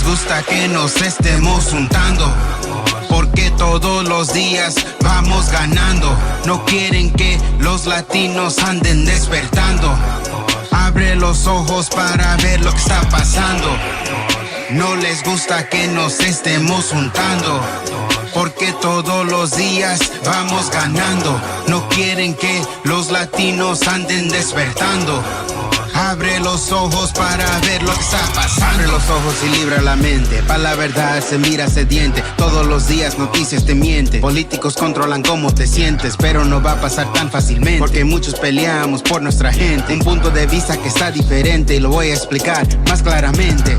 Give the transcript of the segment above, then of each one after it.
gusta que nos estemos juntando, porque todos los días vamos ganando. No quieren que los latinos anden despertando. Abre los ojos para ver lo que está pasando. No les gusta que nos estemos juntando, porque todos los días vamos ganando. No quieren que los latinos anden despertando. Abre los ojos para ver lo que está pasando. Abre los ojos y libra la mente. Pa' la verdad se mira sediente. Todos los días noticias te mienten. Políticos controlan cómo te sientes, pero no va a pasar tan fácilmente, porque muchos peleamos por nuestra gente. Un punto de vista que está diferente y lo voy a explicar más claramente.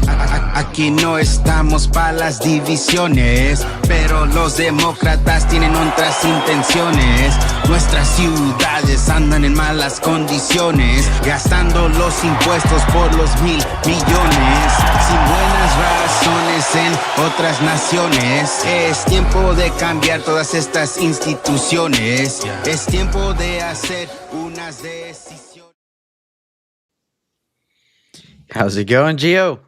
Aquí no estamos pa' las divisiones, pero los demócratas tienen otras intenciones. Nuestras ciudades andan en malas condiciones, gastando los impuestos por los 1,000 millones, sin buenas razones en otras naciones. Es tiempo de cambiar todas estas instituciones. Es tiempo de hacer unas decisiones. How's it going, Gio?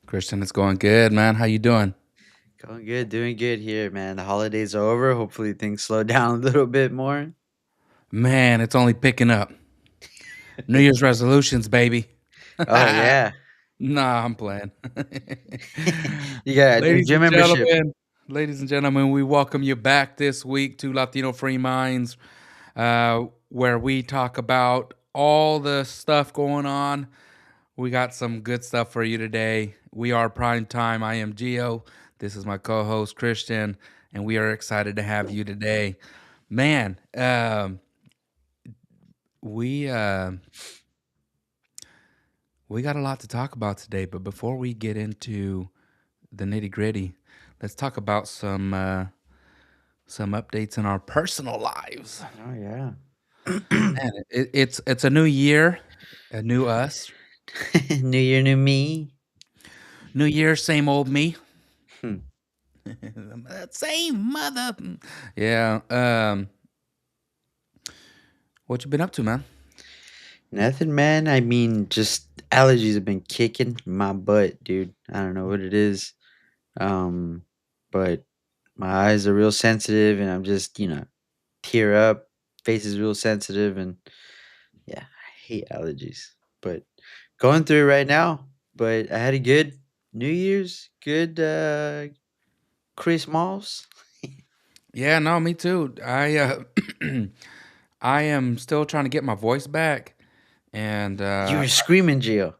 Christian, it's going good, man. How you doing? Going good, doing good here, man. The holidays are over. Hopefully things slow down a little bit more. Man, it's only picking up. New Year's resolutions, baby. Oh yeah. Nah, I'm playing. You got a new Ladies gym and membership. ladies and gentlemen, we welcome you back this week to Latino Free Minds, where we talk about all the stuff going on. We got some good stuff for you today. We are Prime Time. I am Gio. This is my co-host Christian, and we are excited to have you today. Man, we got a lot to talk about today, but before we get into the nitty-gritty, let's talk about some updates in our personal lives. Oh yeah. Man, it's a new year, a new us. New year, new me. New year, same old me. Hmm. Same mother. Yeah. What you been up to, man? Nothing, man. I mean, just allergies have been kicking my butt, dude. I don't know what it is. But my eyes are real sensitive and I'm just, tear up. Face is real sensitive and yeah, I hate allergies. But going through it right now. But I had a good New Year's, good Christmas. Yeah, no, me too. I am still trying to get my voice back, and You were screaming, Gio.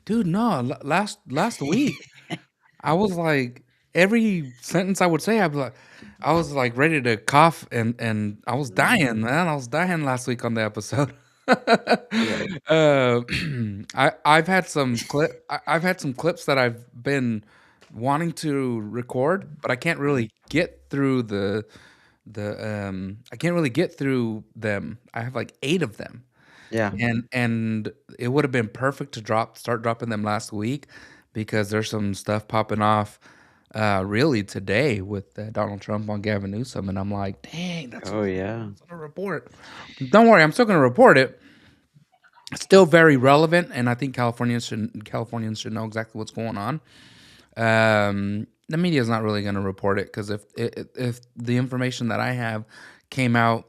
dude, no, last week I was like every sentence I would say, I was like ready to cough, and I was dying, man. I was dying last week on the episode. uh, I've had some I've had some clips that I've been wanting to record, but I can't really get through I can't really get through them. I have like 8 of them. Yeah. And it would have been perfect to start dropping them last week, because there's some stuff popping off really today with Donald Trump on Gavin Newsom, and I'm like, dang, that's Oh yeah. a report. Don't worry, I'm still going to report it. It's still very relevant, and I think Californians should know exactly what's going on. The media is not really going to report it, because if the information that I have came out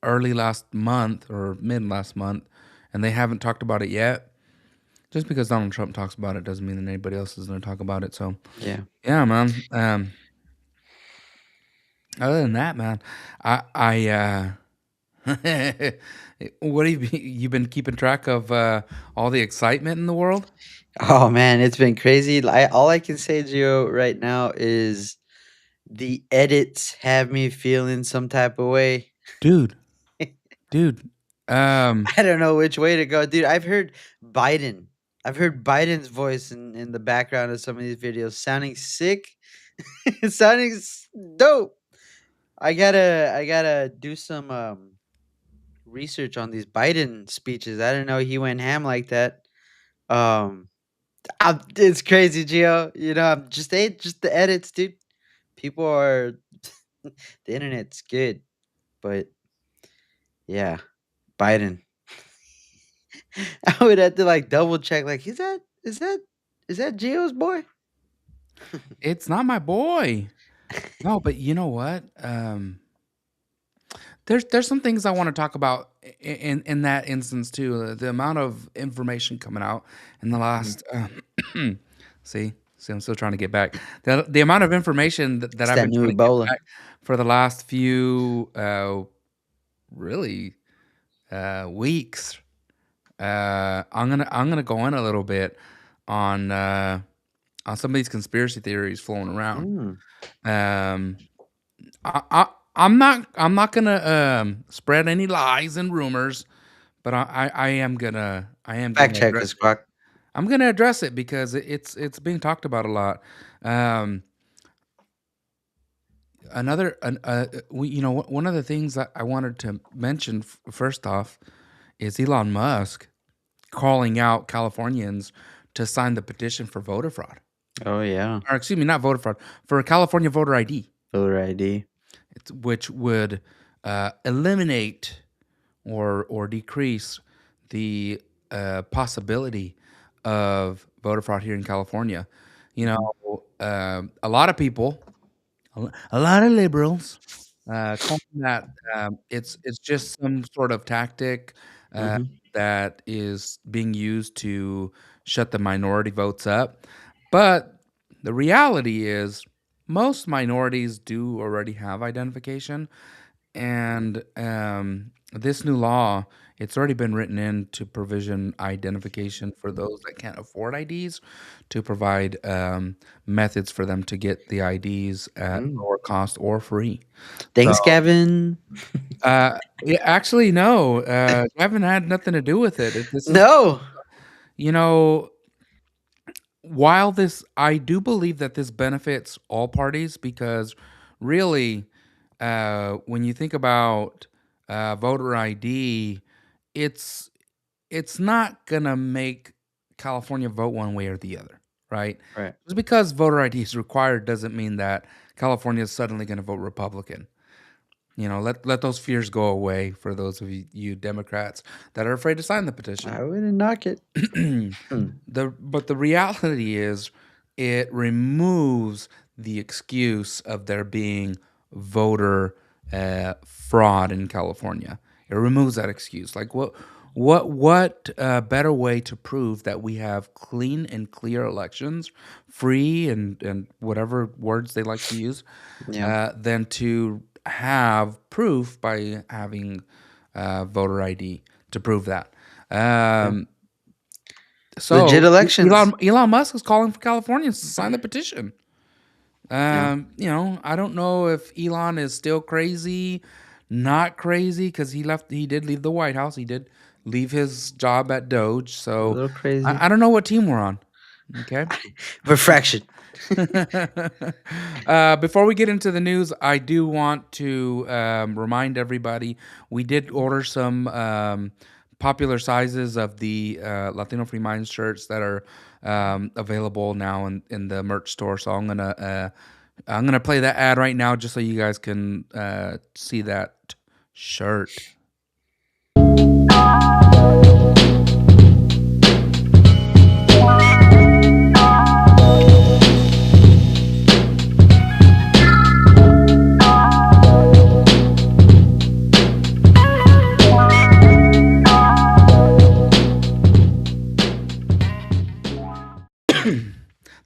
early last month or mid last month, and they haven't talked about it yet, just because Donald Trump talks about it doesn't mean that anybody else is going to talk about it. So yeah, man. Other than that, man, I what have you been keeping track of all the excitement in the world? Oh man, it's been crazy. All I can say, Gio, right now is the edits have me feeling some type of way. Dude. I don't know which way to go, dude. I've heard Biden's voice in the background of some of these videos, sounding sick, sounding dope. I gotta do some research on these Biden speeches. I didn't know he went ham like that. It's crazy, Gio. I'm just the edits, dude. People are the internet's good, but yeah, Biden. I would have to like double check. Like, is that Gio's boy? It's not my boy. No, but you know what? There's some things I want to talk about in that instance too. The amount of information coming out in the Mhm. last see, I'm still trying to get back. The amount of information that It's I've that been new trying to get Ebola. back for the last few really weeks. I'm gonna go in a little bit on some of these conspiracy theories flowing around. Mm. Um, I'm not gonna spread any lies and rumors, but I am gonna Fact check address us, it. Croc. I'm gonna address it because it's being talked about a lot. Um, one of the things that I wanted to mention first off is Elon Musk calling out Californians to sign the petition for voter fraud, Oh yeah, or excuse me, not voter fraud, for California voter ID, voter ID. which would eliminate or decrease the possibility of voter fraud here in California. You Hmm. know, a lot of people, a lot of liberals, claim that it's just some sort of tactic uh, Hmm. that is being used to shut the minority votes up. But the reality is, most minorities do already have identification, and this new law, it's already been written in to provision identification for those that can't afford IDs, to provide methods for them to get the IDs at Mm. lower cost or free. So, Thanks, Gavin. yeah, actually, no, I haven't had nothing to do with it. This is, No. you know, while this, I do believe that this benefits all parties because really, when you think about voter ID, it's it's not gonna make California vote one way or the other, right? Right. Just because voter ID is required doesn't mean that California is suddenly gonna vote Republican. Let those fears go away for those of you Democrats that are afraid to sign the petition. I wouldn't knock it. Hmm. The reality is it removes the excuse of there being voter fraud in California. It removes that excuse. Like what better way to prove that we have clean and clear elections, free and whatever words they like to use, Yeah. than to have proof by having voter ID to prove that. Yeah. Um, Legit so elections. Elon Musk is calling for Californians to sign the petition. Yeah. I don't know if Elon is still crazy, not crazy, because he did leave the White House. He did leave his job at Doge. A So little crazy. I don't know what team we're on. Okay. Refraction. Before we get into the news, I do want to remind everybody we did order some popular sizes of the Latino Free Minds shirts that are available now in the merch store. So I'm gonna play that ad right now just so you guys can see that shirt.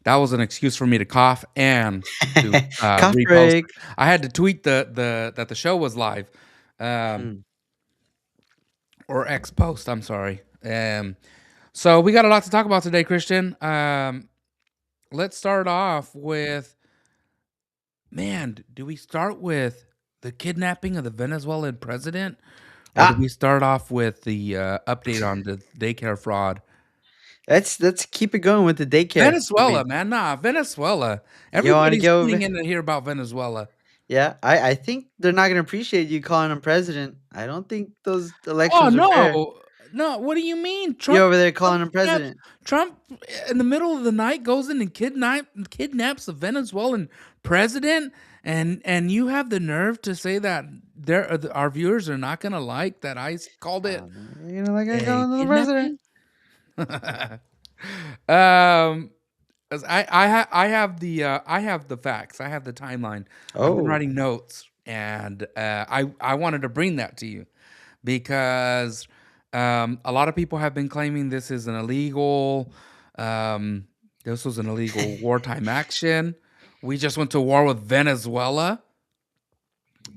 That was an excuse for me to cough and to Cough repost. break. I had to tweet the that the show was live, um, Hmm. or X post. I'm sorry. So we got a lot to talk about today, Christian. Let's start off with, man. Do we start with the kidnapping of the Venezuelan president, or do Ah, we start off with the update on the daycare fraud? let's keep it going with the daycare. I Venezuela, mean, man, nah, Venezuela. you want to Everybody's go tuning over? in to hear about Venezuela. Yeah, I think they're not gonna appreciate you calling him president. I don't think those Oh elections are fair. no, no. What do you mean? You Trump, over there Trump calling him kidnaps. president? Trump in the middle of the night goes in and kidnaps the Venezuelan president, and you have the nerve to say that our viewers are not gonna like that I called it You're gonna like I a calling him the president? kidnapping. um. Because I have the facts. I have the timeline. I've been Oh, writing notes, and I wanted to bring that to you because a lot of people have been claiming this is an illegal. Um, this was an illegal wartime action. We just went to war with Venezuela.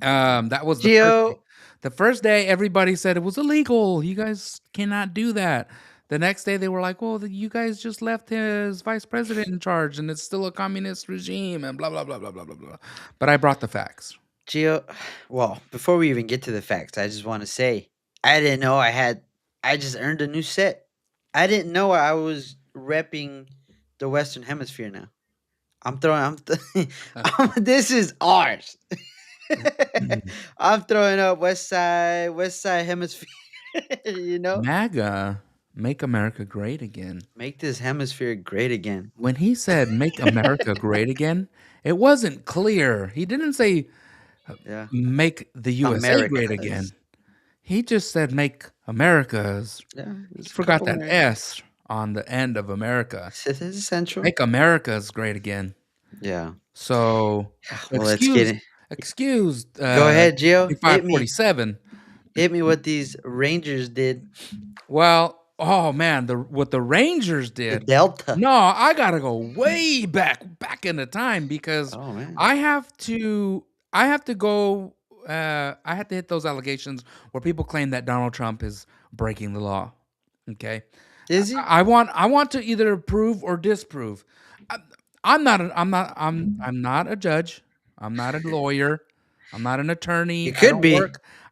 That was the first day. Gio. The first day, everybody said it was illegal. You guys cannot do that. The next day, they were like, "Well, you guys just left his vice president in charge, and it's still a communist regime," and blah blah blah blah blah blah blah. But I brought the facts. Gio, well, before we even get to the facts, I just want to say I didn't know I just earned a new set. I didn't know I was repping the Western Hemisphere now. This is ours. I'm throwing up West Side Hemisphere. you know, MAGA, make America great again. make this hemisphere great again. When he said "make America great again," it wasn't clear. He didn't say Yeah, "make the USA great Americas. again." He just said "make America's." Yeah, He there's a forgot couple that Americas. S on the end of America. This is essential. Make America's great again. Yeah. So Well, let's get it. excuse Go ahead, Gio. Hit me. 4547. Hit me what these Rangers did. Well, oh man, what the Rangers The did. Delta. No, I gotta go way back into time because Oh man. I have to go I have to hit those allegations where people claim that Donald Trump is breaking the law. Okay. Is he? I want to either prove or disprove. I, I'm not a judge. I'm not a lawyer. I'm not an attorney. You could be.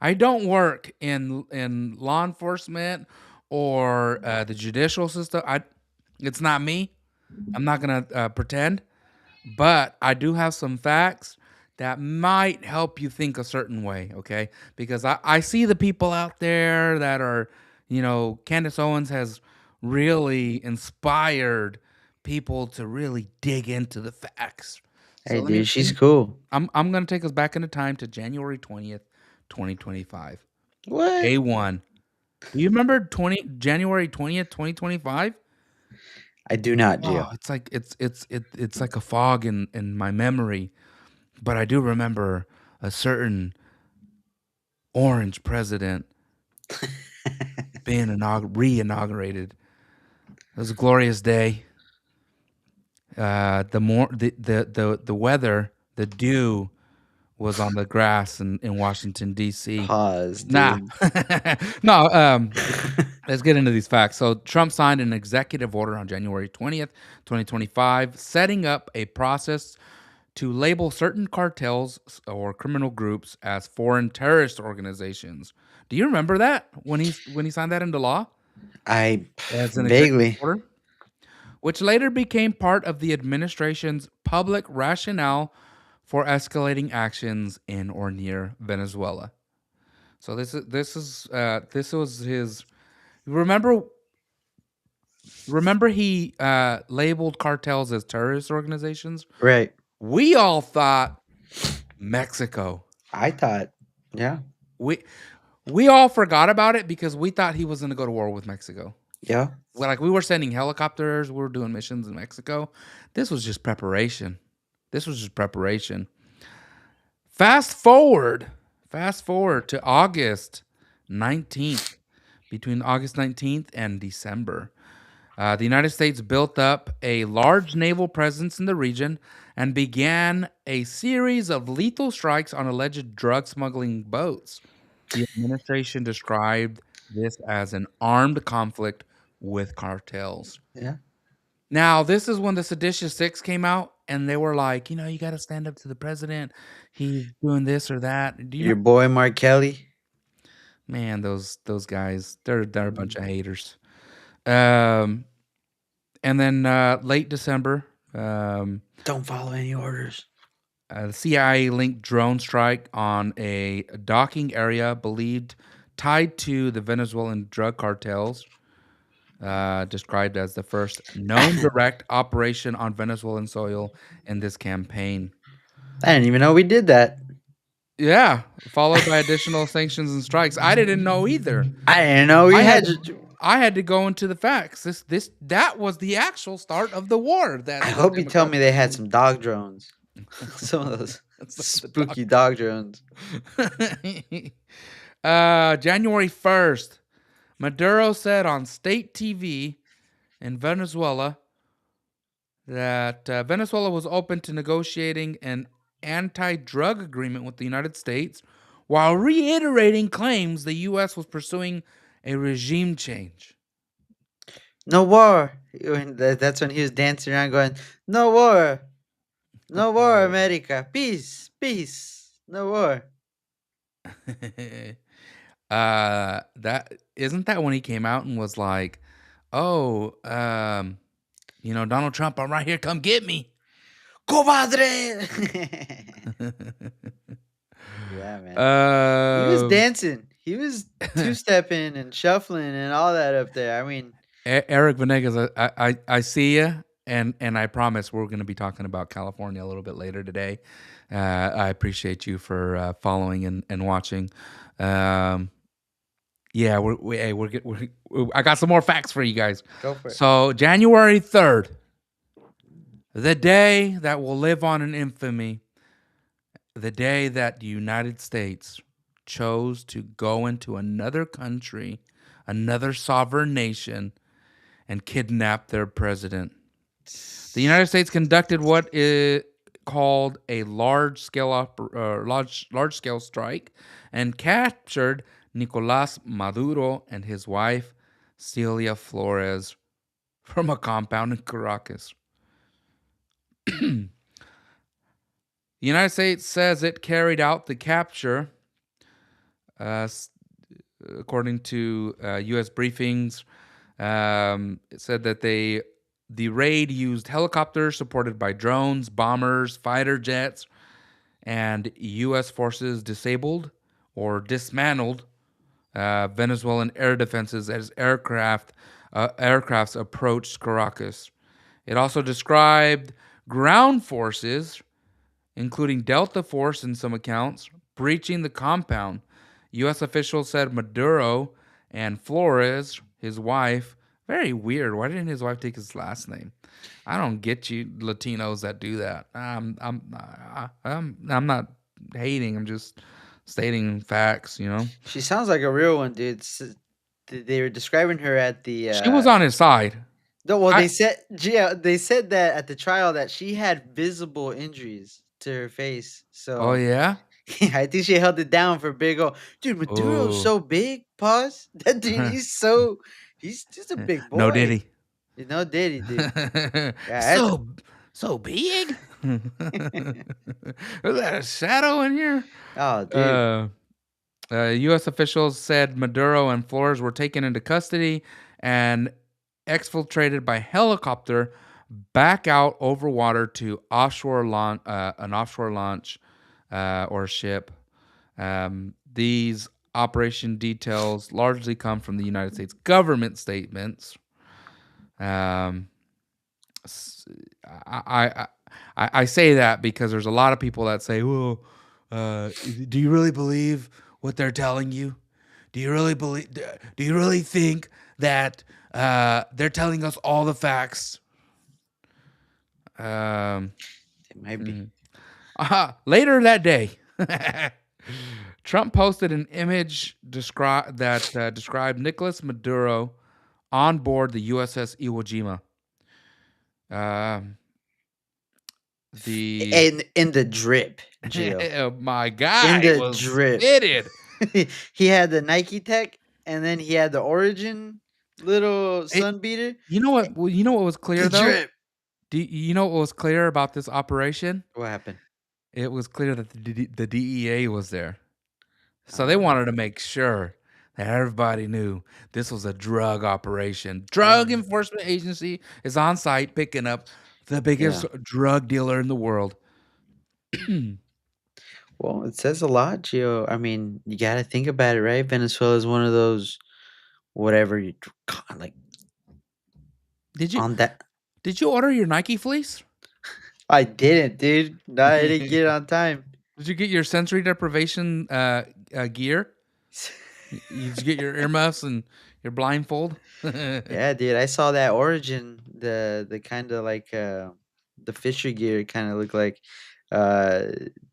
I don't work in law enforcement or the judicial system. It's not me. I'm not gonna pretend, but I do have some facts that might help you think a certain way. Okay, because I see the people out there that are, Candace Owens has really inspired people to really dig into the facts. So Hey, let me dude, she's cool. I'm gonna take us back into time to January 20th, 2025. What? Day one. Do you remember January 20th, 2025? I do not, Gio. Oh, it's like it's like a fog in my memory. But I do remember a certain orange president being re-inaugurated. It was a glorious day. The weather, the dew was on the grass in Washington D.C. Pause, dude. Nah, no. Let's get into these facts. So Trump signed an executive order on January 20th, 2025, setting up a process to label certain cartels or criminal groups as foreign terrorist organizations. Do you remember that when he signed that into law? I As an vaguely. executive order, which later became part of the administration's public rationale for escalating actions in or near Venezuela. So this was his. Remember he labeled cartels as terrorist organizations. Right. We all thought Mexico. I thought, yeah. We all forgot about it because we thought he was going to go to war with Mexico. Yeah. Well, we were sending helicopters, we were doing missions in Mexico. This was just preparation. Fast forward to August 19th. Between August 19th and December, the United States built up a large naval presence in the region and began a series of lethal strikes on alleged drug smuggling boats. The administration described this as an armed conflict with cartels. Yeah. Now, this is when the Seditious Six came out, and they were like, you got to stand up to the president. He's doing this or that. Do you Your boy Mark Kelly. Man, those guys, they're a bunch of haters. And then late December, Don't follow any orders. the CIA linked drone strike on a docking area believed tied to the Venezuelan drug cartels, described as the first known direct operation on Venezuelan soil in this campaign. I didn't even know we did that. Yeah, followed by additional sanctions and strikes. I didn't know either. I didn't know we I had. had I had to go into the facts. That was the actual start of the war I that the hope you tell me Democrats they were had doing. some dog drones. Some of those Some of the spooky dog drones. January 1st, Maduro said on state TV in Venezuela that Venezuela was open to negotiating an anti-drug agreement with the United States while reiterating claims the U.S. was pursuing a regime change. No war. That's when he was dancing around going, no war. No war, Oh. America. Peace. Peace. No war. That isn't that when he came out and was like, "Oh, Donald Trump, I'm right here. Come get me." Comadre. Yeah, man. He was Um, dancing. He was two-stepping and shuffling and all that up there. I mean, Eric Venegas, I see you, and I promise we're going to be talking about California a little bit later today. I appreciate you for following and watching. Um, yeah, I got some more facts for you guys. go for it. So January 3rd, the day that will live on in infamy, the day that the United States chose to go into another country, another sovereign nation, and kidnap their president. The United States conducted what is called a large scale strike and captured Nicolas Maduro and his wife Celia Flores from a compound in Caracas. The United States says it carried out the capture, uh, according to U.S. briefings. It said that the raid used helicopters supported by drones, bombers, fighter jets, and U.S. forces disabled or dismantled Venezuelan air defenses as aircrafts approached Caracas. It also described ground forces, including Delta Force in some accounts, breaching the compound. U.S. officials said Maduro and Flores, his wife, very weird. Why didn't his wife take his last name? I don't get you Latinos that do that. I'm not hating. I'm just stating facts. She sounds like a real one, dude. They were describing her at the She was on his side. no, well, I. they said that at the trial that she had visible injuries to her face. Oh So yeah. I think she held it down for big old dude. Maduro's Oh. so big. Pause. That dude, he's just a big No boy. Diddy. You know, Diddy, dude. Yeah, so so big. Is that a shadow in here? oh, dude. Uh, U.S. officials said Maduro and Flores were taken into custody and exfiltrated by helicopter back out over water to an offshore launch or ship. These operation details largely come from the United States government statements. Um, I say that because there's a lot of people that say, "Well, do you really believe what they're telling you? Do you really believe? Do you really think that they're telling us all the facts?" Um, It might be. Later that day, Trump posted an image that described Nicolas Maduro on board the USS Iwo Jima. The In the drip, Gio. oh, my In guy the was drip. fitted. He had the Nike Tech, and then he had the Origin little It, sun beater. you know what? You know what was clear The though. drip. You know what was clear about this operation? What happened? It was clear that the DEA was there, so they Uh, wanted to make sure that everybody knew this was a drug operation. Drug Enforcement Agency is on site picking up the yeah. biggest drug dealer in the world. Well, it says a lot, Gio. I mean, you got to think about it, right? Venezuela is one of those, whatever you like Did you on that. did you order your Nike fleece? I didn't, dude. No, I didn't get it on time. Did you get your sensory deprivation gear? You just get your earmuffs and your blindfold. Yeah, dude, I saw that origin. The kind of like the Fisher gear kind of looked like uh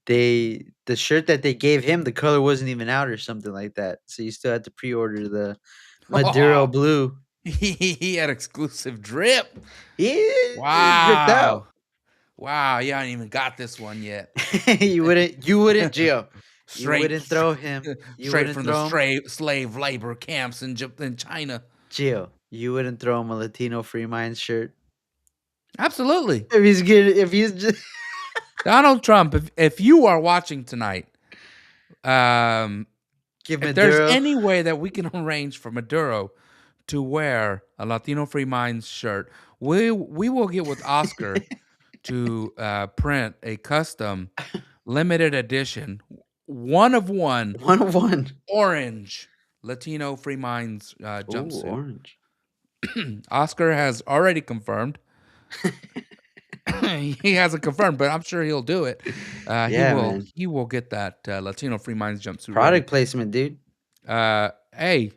the shirt that they gave him, the color wasn't even out or something like that. So you still had to pre-order the Maduro Oh, blue. he had exclusive drip. He dripped out. Wow. Wow, you haven't even got this one yet. You wouldn't, Gio. You Straight, wouldn't throw him. You straight wouldn't from the throw him. slave labor camps in China. Gio, you wouldn't throw him a Latino Free Minds shirt. Absolutely. If he's good, if he's just Donald Trump, if you are watching tonight, um, give if there's Maduro. any way that we can arrange for Maduro to wear a Latino Free Minds shirt, we will get with Oscar to print a custom limited edition, one of one, 101. orange Latino Free Minds Oh, jumpsuit. orange. Oscar has already confirmed. He hasn't confirmed, but I'm sure he'll do it. Yeah, man. He will get that Latino Free Minds jumpsuit Product placement, dude. ready. Hey,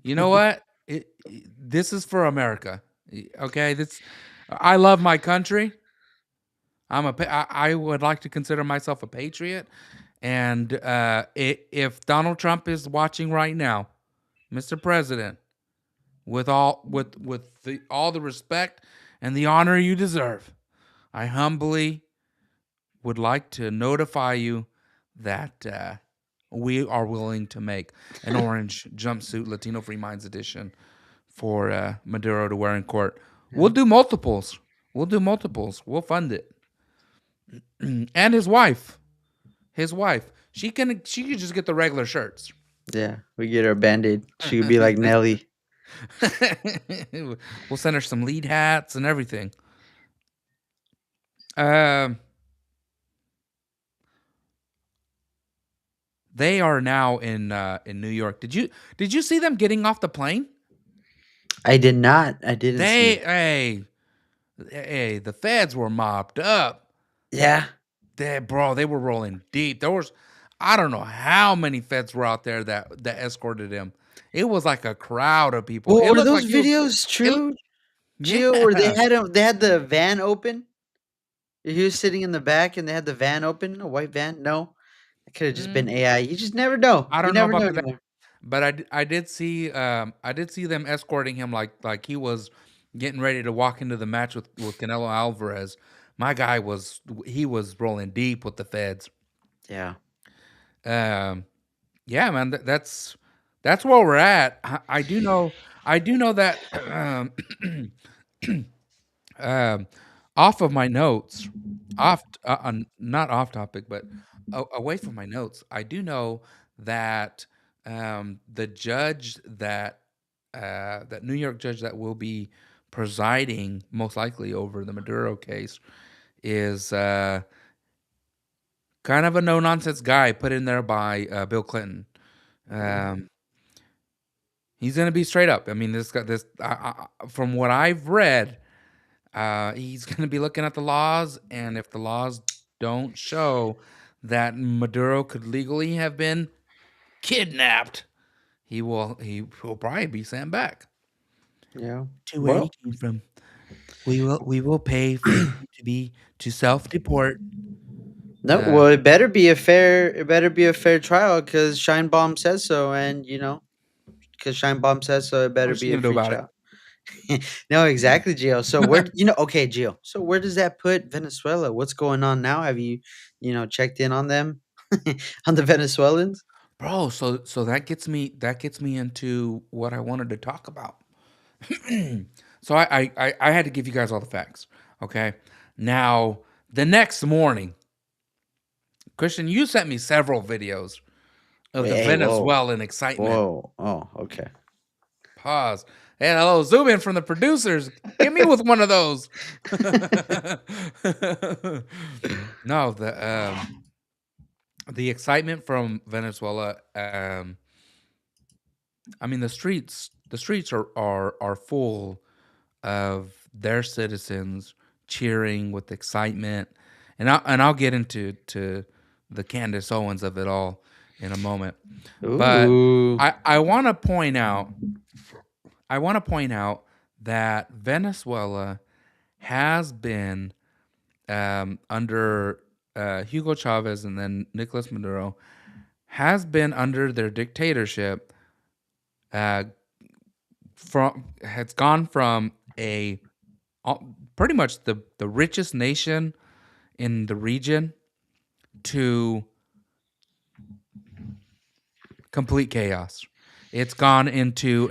you know what? This is for America. Okay, I love my country. I would like to consider myself a patriot. And if Donald Trump is watching right now, Mr. President, with all the respect and the honor you deserve, I humbly would like to notify you that we are willing to make an orange jumpsuit Latino Free Minds edition for Maduro to wear in court. We'll do multiples. We'll do multiples. We'll fund it. And his wife. She could just get the regular shirts. Yeah, we get her a band-aid. She could be like Nelly. We'll send her some lead hats and everything. They are now in New York. Did you see them getting off the plane? I did not. I didn't see. Hey, the feds were mopped up. Yeah. They were rolling deep. There was, I don't know how many feds were out there that escorted him. It was like a crowd of people. Well, It were looked those like it videos true, Gio? yeah. Where they had the van open? He was sitting in the back and they had the van open, a white van. No, it could have just been AI. You just never know. I You don't know never about know that, anymore. but I did see them escorting him like he was getting ready to walk into the match with Canelo Alvarez. My guy was rolling deep with the feds. Yeah. Yeah, man, that's where we're at. I do know that um, off of my notes, not off topic, but away from my notes, I do know that the judge that New York judge that will be presiding most likely over the Maduro case is kind of a no nonsense guy put in there by Bill Clinton. Um, he's gonna be straight up. I mean, from what I've read, he's gonna be looking at the laws, and if the laws don't show that Maduro could legally have been kidnapped, he will probably be sent back Yeah. to where he came from. We will pay for him to self deport. No, well, it better be a fair trial because Shine Bomb says so, and because Shine Bomb says so, it better What's she be a gonna do free about it? trial. No, exactly, Gio. So okay, Gio. So where does that put Venezuela? What's going on now? Have you, checked in on them, on the Venezuelans? Bro, so that gets me into what I wanted to talk about. So I had to give you guys all the facts. Okay. Now the next morning, Christian, you sent me several videos of Wait, the hey, whoa, Venezuelan excitement. whoa, oh, okay. Pause. Hey, hello, zoom in from the producers. Get me with one of those. No, the excitement from Venezuela. I mean, the streets are full of their citizens cheering with excitement, and I'll get into the Candace Owens of it all in a moment. But Ooh. I want to point out that Venezuela has been under Hugo Chavez and then Nicolas Maduro has been under their dictatorship. Uh, from has gone from a pretty much the richest nation in the region to complete chaos. It's gone into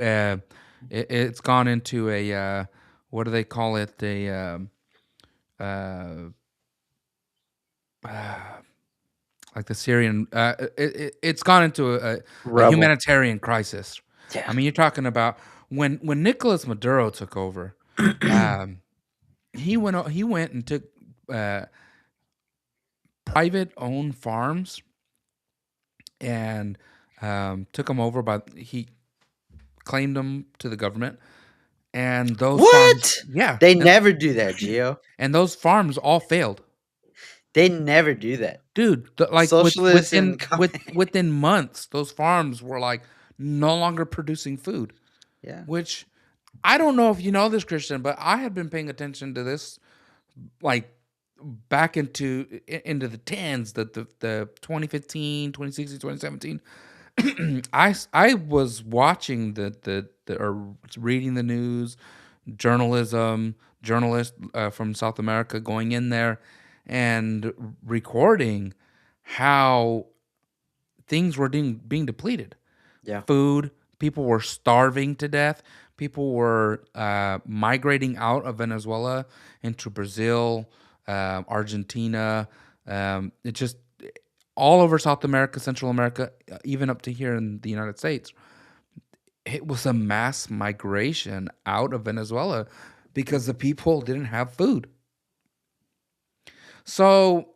it's gone into a what do they call it? Uh, like the Syrian. It's gone into a Rebel. humanitarian crisis. Yeah. I mean, you're talking about when Nicolas Maduro took over. Um, he went and took uh, private owned farms and took them over, but he claimed them to the government. And those farms, What? yeah, They never do that, Gio. and those farms all failed, They never do that. dude. Like Socialists and within months, those farms were like no longer producing food. yeah. Which I don't know if you know this, Christian, but I had been paying attention to this like back into the tens, the 2015, 2016, 2017. I was watching the or reading the news, journalists from South America going in there and recording how things were being depleted. Yeah. Food, people were starving to death. People were migrating out of Venezuela into Brazil, Argentina. It just all over South America, Central America, even up to here in the United States. It was a mass migration out of Venezuela because the people didn't have food. So,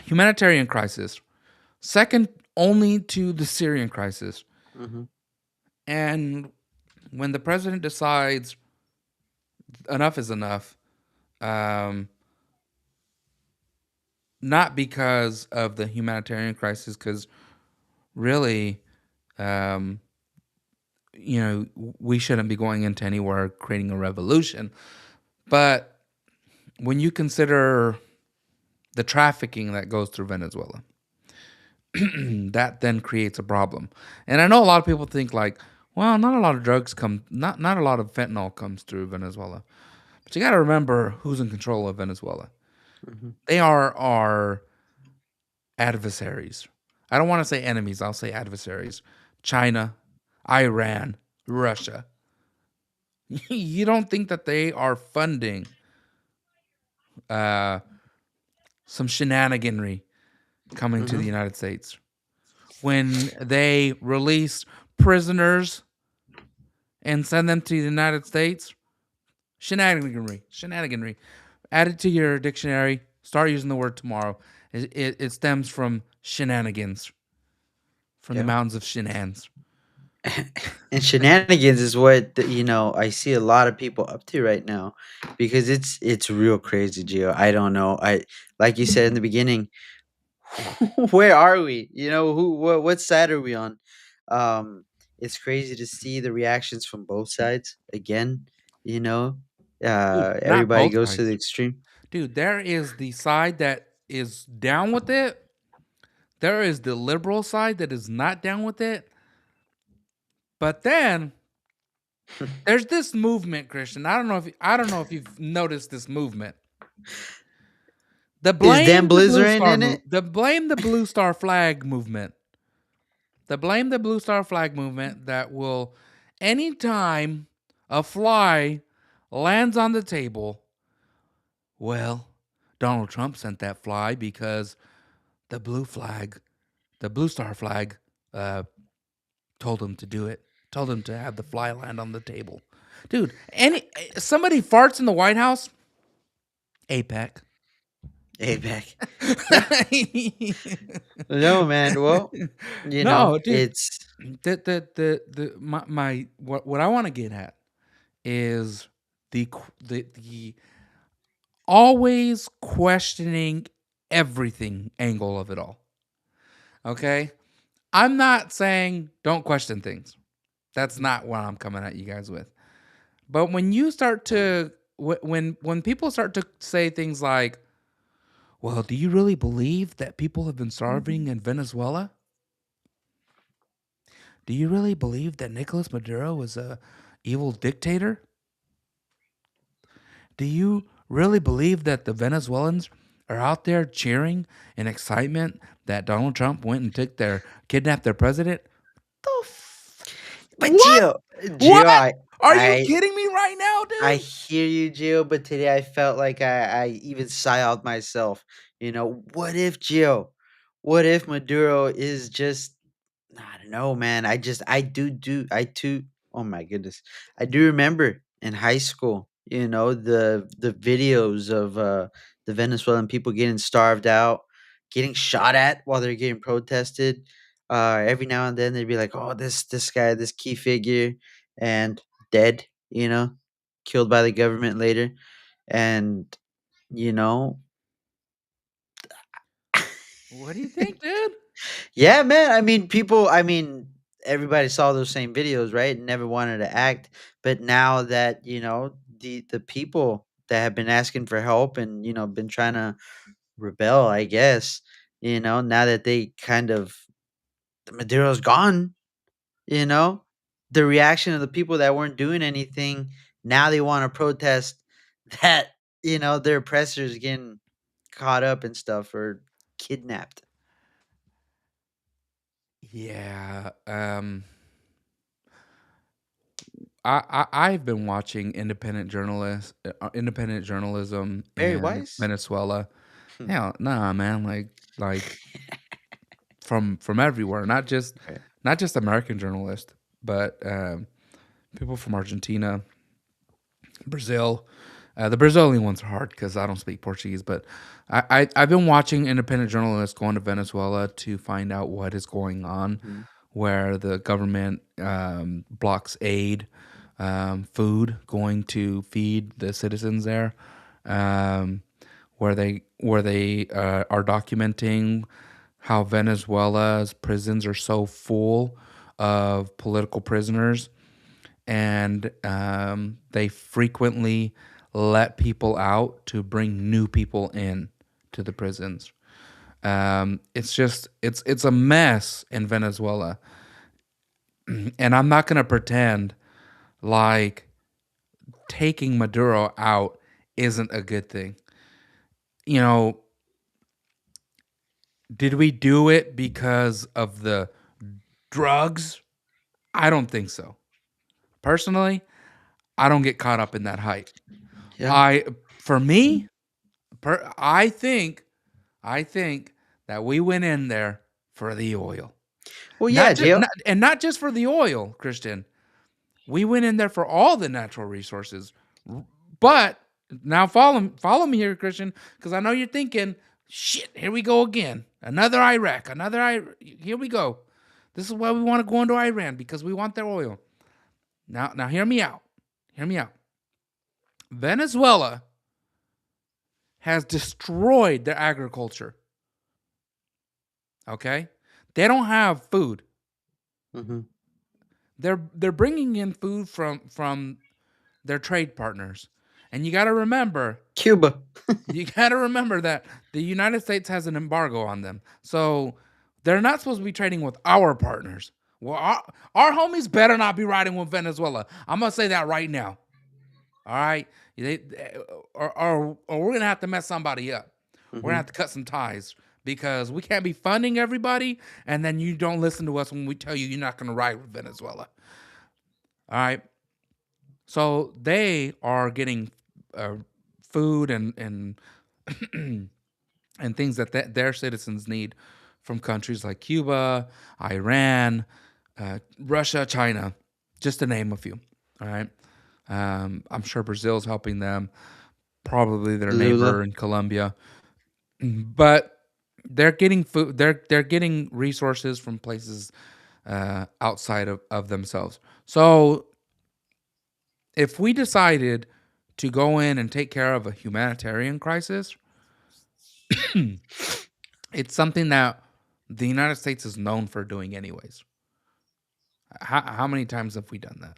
humanitarian crisis, second only to the Syrian crisis. Mm-hmm. And when the president decides enough is enough, um, not because of the humanitarian crisis, because really, um, we shouldn't be going into anywhere creating a revolution. But when you consider the trafficking that goes through Venezuela, that then creates a problem. And I know a lot of people think like, well, not a lot of drugs come, not a lot of fentanyl comes through Venezuela. But you got to remember who's in control of Venezuela. Mm-hmm. They are our adversaries. I don't want to say enemies. I'll say adversaries. China, Iran, Russia. You don't think that they are funding uh, some shenaniganry coming to the Mm-hmm. United States when they release prisoners and send them to the United States? Shenaniganry. Add it to your dictionary. Start using the word tomorrow. It stems from shenanigans, from the Yeah. mountains of Shenans. And shenanigans is what I see a lot of people up to right now, because it's real crazy, Gio. I don't know. I like you said in the beginning, where are we? What side are we on? It's crazy to see the reactions from both sides again. You know, Dude, not everybody both goes to sides. the extreme. Dude, there is the side that is down with it. There is the liberal side that is not down with it. But then there's this movement, Christian. I don't know if you've noticed this movement. Is Dan Blizzard in it? The blame the Blue Star Flag movement. The blame the Blue Star Flag movement that will anytime a fly lands on the table, well, Donald Trump sent that fly because the the Blue Star Flag, uh, told him to do it. Told him to have the fly land on the table. Dude, somebody farts in the White House, APEC. APEC. Yeah. No, man. Well, No, dude. it's My what I want to get at is the always questioning everything angle of it all. Okay, I'm not saying don't question things. That's not what I'm coming at you guys with. But when you start to when people start to say things like, "Well, do you really believe that people have been starving in Venezuela? Do you really believe that Nicolas Maduro is a evil dictator? Do you really believe that the Venezuelans are out there cheering in excitement that Donald Trump went and kidnapped their president? The But what? Gio, What? Are you I kidding me right now, I dude? hear you, Gio, but today I felt like I even sigh out myself. What if Gio? What if Maduro is just I don't know, man. I too oh my goodness. I do remember in high school, the videos of the Venezuelan people getting starved out, getting shot at while they're getting protested. Every now and then they'd be like, "Oh, this guy, this key figure," and dead. Killed by the government later, and you know, What do you think, dude? yeah, man. I mean, everybody saw those same videos, right? And never wanted to act, but now that the people that have been asking for help and been trying to rebel, I guess, now that they kind of the Maduro's gone, you know, the reaction of the people that weren't doing anything now they want to protest that their oppressors getting caught up and stuff or kidnapped. Yeah. I've been watching independent journalism Very in wise. Venezuela. Hell, nah, man. Like from everywhere, Right. not just American journalists, but people from Argentina, Brazil. The Brazilian ones are hard because I don't speak Portuguese, but I've been watching independent journalists going to Venezuela to find out what is going on, Mhm. where the government blocks aid, food going to feed the citizens there, um, where they are documenting how Venezuela's prisons are so full of political prisoners and they frequently let people out to bring new people in to the prisons. It's a mess in Venezuela, and I'm not gonna pretend like taking Maduro out isn't a good thing. You know, did we do it because of the drugs? I don't think so. Personally, I don't get caught up in that hype. Yeah. I for me, I think that we went in there for the oil. Well, yeah, Jill. Not just for the oil, Christian. We went in there for all the natural resources. But now follow me here, Christian, because I know you're thinking, shit, here we go again. Another Iraq, here we go. This is why we want to go into Iran because we want their oil. Now hear me out. Hear me out. Venezuela has destroyed their agriculture. Okay? They don't have food. Hmm. They're bringing in food from their trade partners. And Cuba. you got to remember that the United States has an embargo on them. So they're not supposed to be trading with our partners. Well, our homies better not be riding with Venezuela. I'm going to say that right now. All right? They, or we're going to have to mess somebody up. We're going to Hmm. have to cut some ties because we can't be funding everybody and then you don't listen to us when we tell you you're not going to ride with Venezuela. All right? So they are getting food and things that their citizens need from countries like Cuba, Iran, Russia, China, just to name a few. All right. I'm sure Brazil's helping them, probably their Lula. neighbor in Colombia, but they're getting food. They're getting resources from places outside of themselves. So if we decided to go in and take care of a humanitarian crisis, it's something that the United States is known for doing anyways. How many times have we done that?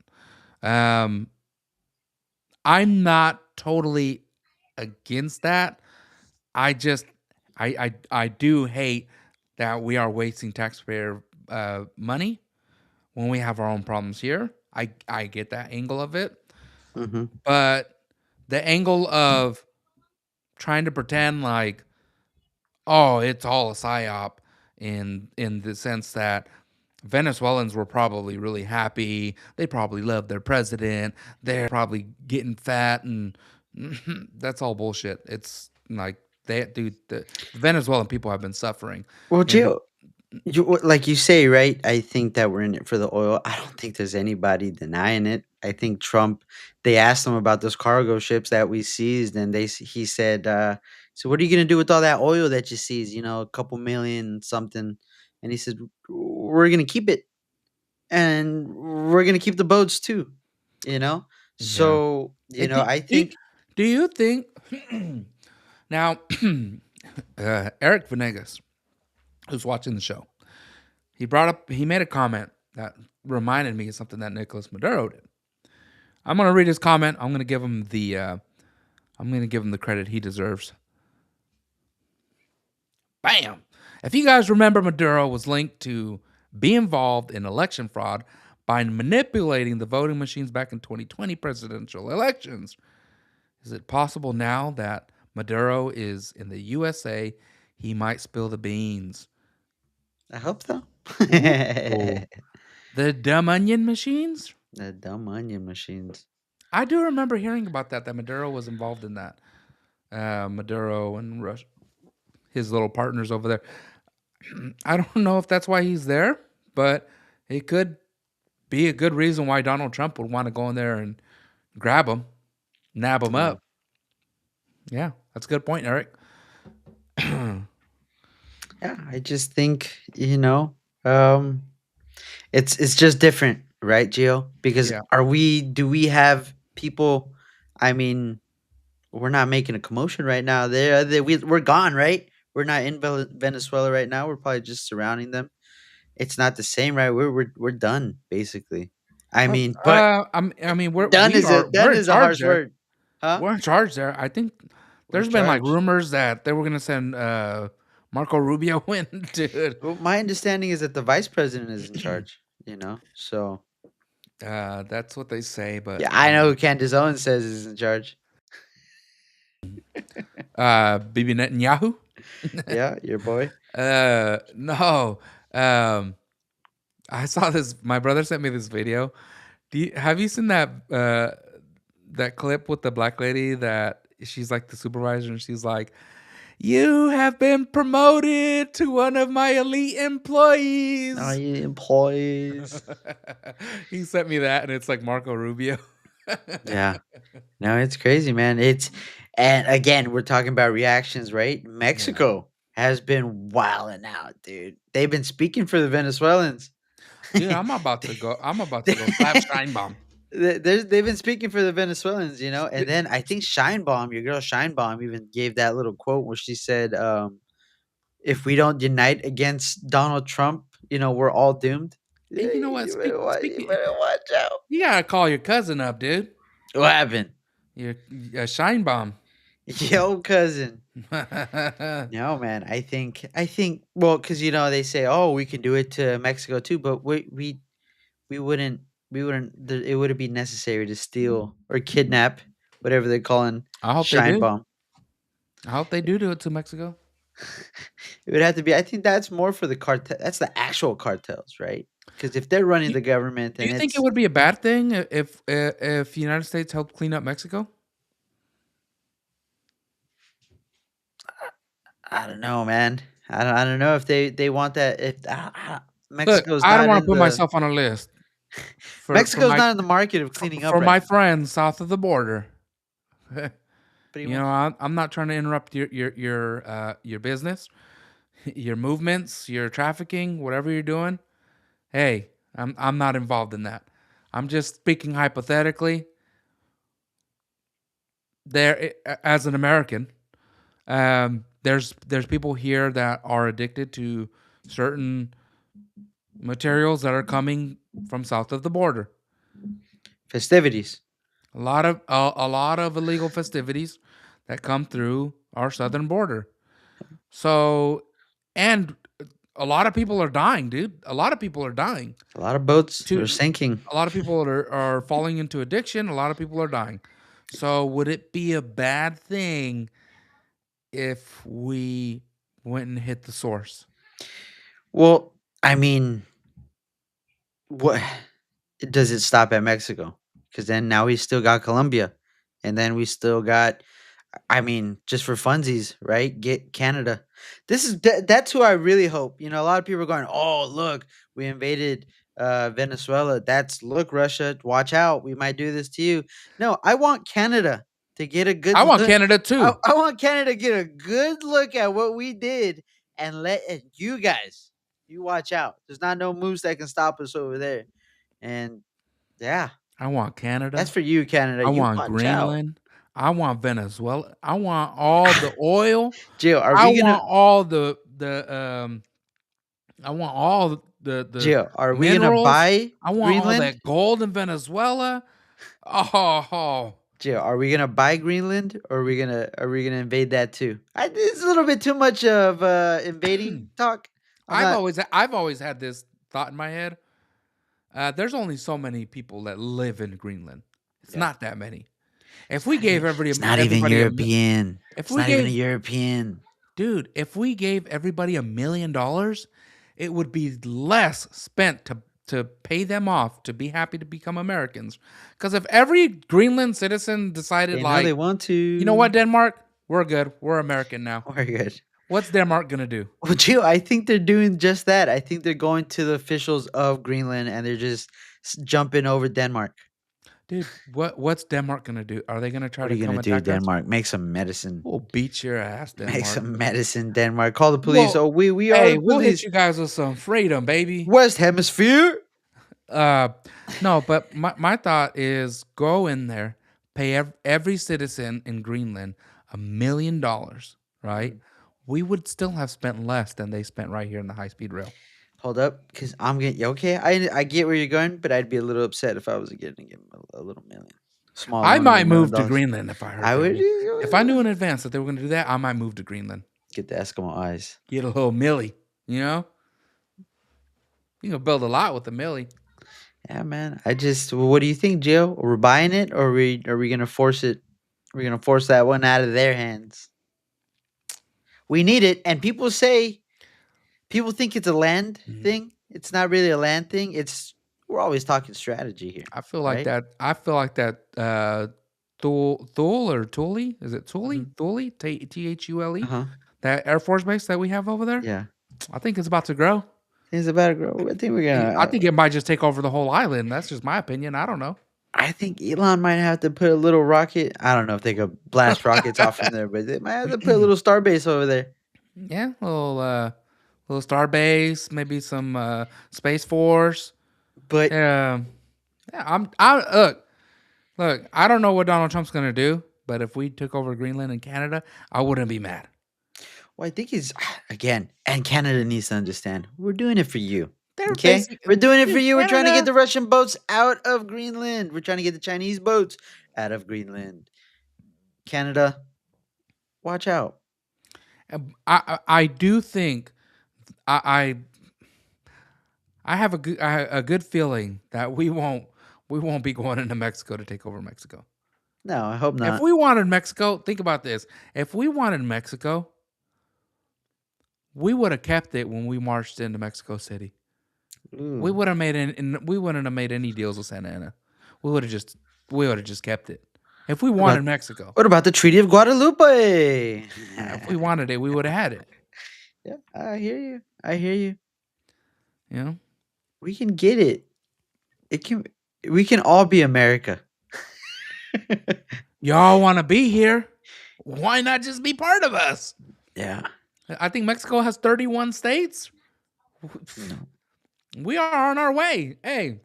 I'm not totally against that. I just I do hate that we are wasting taxpayer money when we have our own problems here. I get that angle of it, Mm-hmm. but the angle of trying to pretend like, oh, it's all a psyop in the sense that Venezuelans were probably really happy. They probably love their president. They're probably getting fat, and that's all bullshit. It's like the Venezuelan people have been suffering, Well, and the, Gio, like you say, right? I think that we're in it for the oil. I don't think there's anybody denying it. I think Trump. They asked him about those cargo ships that we seized, and he said, "So what are you gonna do with all that oil that you seized? You know, a couple million something." And he said, "We're gonna keep it, and we're gonna keep the boats too." You know, yeah. so I Do, think do you think now Eric Venegas, who's watching the show, he made a comment that reminded me of something that Nicolas Maduro did. I'm gonna read his comment. I'm gonna give him the credit he deserves. Bam! If you guys remember, Maduro was linked to be involved in election fraud by manipulating the voting machines back in 2020 presidential elections. Is it possible now that Maduro is in the USA? He might spill the beans. I hope so. Ooh. The dumb onion machines? The dumb onion machines. I do remember hearing about that Maduro was involved in that. Maduro and his little partners over there. I don't know if that's why he's there, but it could be a good reason why Donald Trump would want to go in there and grab him, nab him Yeah. up. Yeah, that's a good point, Eric. Yeah, I just think, um, it's just different, right, Gio? Because Yeah. do we have people? I mean, we're not making a commotion right now. We're gone, right? We're not in Venezuela right now. We're probably just surrounding them. It's not the same, right? We're done basically. I mean, but I mean, done we're in is a charge harsh there. word, huh? We're in charge there. I think We're in there's been like charge. rumors that they were gonna send Marco Rubio in, dude. Well, my understanding is that the vice president is in charge. So That's what they say, but yeah, I know who Candace Owens says is in charge. Bibi Netanyahu. Yeah, your boy. No. Um, I saw this. My brother sent me this video. Have you seen that clip with the black lady that she's like the supervisor and she's like, "You have been promoted to one of my elite Oh, employees." you employees. He sent me that, and it's like Marco Rubio. Yeah. No, it's crazy, man. And again, we're talking about reactions, right? Yeah, Mexico has been wilding out, dude. They've been speaking for the Venezuelans. dude, I'm about to go. I'm about to go slap Scheinbaum. They've been speaking for the Venezuelans, and then I think Scheinbaum, your girl Scheinbaum, even gave that little quote where she said, "If we don't unite against Donald Trump, we're all doomed." Hey, Yeah, you know what? you Speaking, better watch out. you gotta call your cousin up, dude. What happened? Your Scheinbaum. Yo, cousin. No, man. Well, because they say, "Oh, we can do it to Mexico too," but we wouldn't it wouldn't be necessary to steal or kidnap whatever they're calling I hope they do. Scheinbaum. I hope they do it to Mexico. It would have to be. I think that's more for the cartel. That's the actual cartels, right? Because if they're running You, the government, do then you think it it's would be a bad thing if the United States helped clean up Mexico? I don't know, man. I don't know if they want that. If Look, Mexico's I don't not want to in put the myself on a list Mexico's not in the market of cleaning up for right my now. friends south of the border. But he You know, wants. I'm not trying to interrupt your business, your movements, your trafficking, whatever you're doing. Hey, I'm not involved in that. I'm just speaking hypothetically. As an American, there's people here that are addicted to certain materials that are coming from south of the border. Festivities. A lot of illegal festivities that come through our southern border. So, and a lot of people are dying, dude. A lot of people are dying. A lot of boats are To sinking. a lot of people are falling into addiction. A lot of people are dying. So, would it be a bad thing if we went and hit the source? Well, I mean, what does it stop at Mexico? Because then now we still got Colombia, and then we still got. I mean, just for funsies, right? Get Canada. That's who I really hope. You know, a lot of people are going, "Oh, look, we invaded Venezuela. That's look, Russia, watch out. We might do this to you." No, I want Canada to get a I good want look. Canada too. I want Canada to get a good look at what we did and and you guys, you watch out. There's not no moves that can stop us over there. And yeah, I want that's Canada. for you, Canada. I You want watch out. Greenland. I want Venezuela. I want all the oil. Jill, are I we gonna want all the I want all the Jill, are we gonna minerals. buy I want all Greenland? that gold in Venezuela. Oh, Jill, are we gonna buy Greenland or are we gonna invade that too? It's a little bit too much of invading talk. I'm not I've always had this thought in my head. There's only so many people that live in Greenland. It's yeah. not that many. If we gave It's not even everybody European. if It's we not even a gave European. dude, if we gave everybody $1 million, it would be less spent to pay them off to be happy to become Americans. Because if every Greenland citizen decided, They know they like, want you know what, to. Denmark, we're good, we're American now. We're good. What's Denmark gonna do, Well, Jill, I think they're doing just that. I think they're going to the officials of Greenland and they're just jumping over Denmark. dude? What's Denmark gonna do? Are they gonna try What are to you come gonna do, attack us? Denmark? Make some medicine. We'll beat your ass, Make Denmark. some medicine, Denmark. Call the police. Well, Oh, we are hey, the we'll hit police. you guys with some freedom, baby. West Hemisphere. Uh, no, but my thought is go in there, pay every citizen in Greenland $1 million, right? We would still have spent less than they spent right here in the high speed rail. Hold up, because I'm getting okay. I get where you're going, but I'd be a little upset if I was getting give him a little million, small I loan of might $1 million. move to Greenland if I heard I that. would If I knew in advance that they were going to do that, I might move to Greenland. get the Eskimo eyes. Get a little millie, you know? You can build a lot with a millie. Yeah, man. What do you think, Jill? We're buying it, or are we gonna force it? We're gonna force that one out of their hands. We need it, and people think it's a land Mhm. thing. It's not really a land thing. We're always talking strategy here. I feel like right? that. I feel like that. Thule or Thule? Is it Thule? Mhm. Thule? Thule? Uh-huh. That Air Force base that we have over there? Yeah. I think it's about to grow. It's about to grow. I think we're gonna. I think it might just take over the whole island. That's just my opinion. I don't know. I think Elon might have to put a little rocket. I don't know if they could blast rockets off from there, but they might have to put a little star base over there. Yeah, little star base, maybe some space force. But Yeah, yeah. I look. I don't know what Donald Trump's gonna do, but if we took over Greenland and Canada, I wouldn't be mad. well, I think he's again, and Canada needs to understand we're doing it for you. They're Okay, basic. we're doing it for Dude, you. We're trying to get Canada. the Russian boats out of Greenland. We're trying to get the Chinese boats out of Greenland. Canada, watch out. I do think I I have a good feeling that we won't be going into Mexico to take over Mexico. No, I hope If not. we wanted Mexico, think about this. If we wanted Mexico, we would have kept it when we marched into Mexico City. We Ooh. would have we wouldn't have made any deals with Santa Ana. We would have just kept it. If we wanted Mexico, What about the Treaty of Guadalupe? if we wanted it, we would have had it. Yeah, I hear you. I hear you. You know, We can get it. We can all be America. y'all want to be here? Why not just be part of us? Yeah. I think Mexico has 31 states. No. We are on our way. Hey,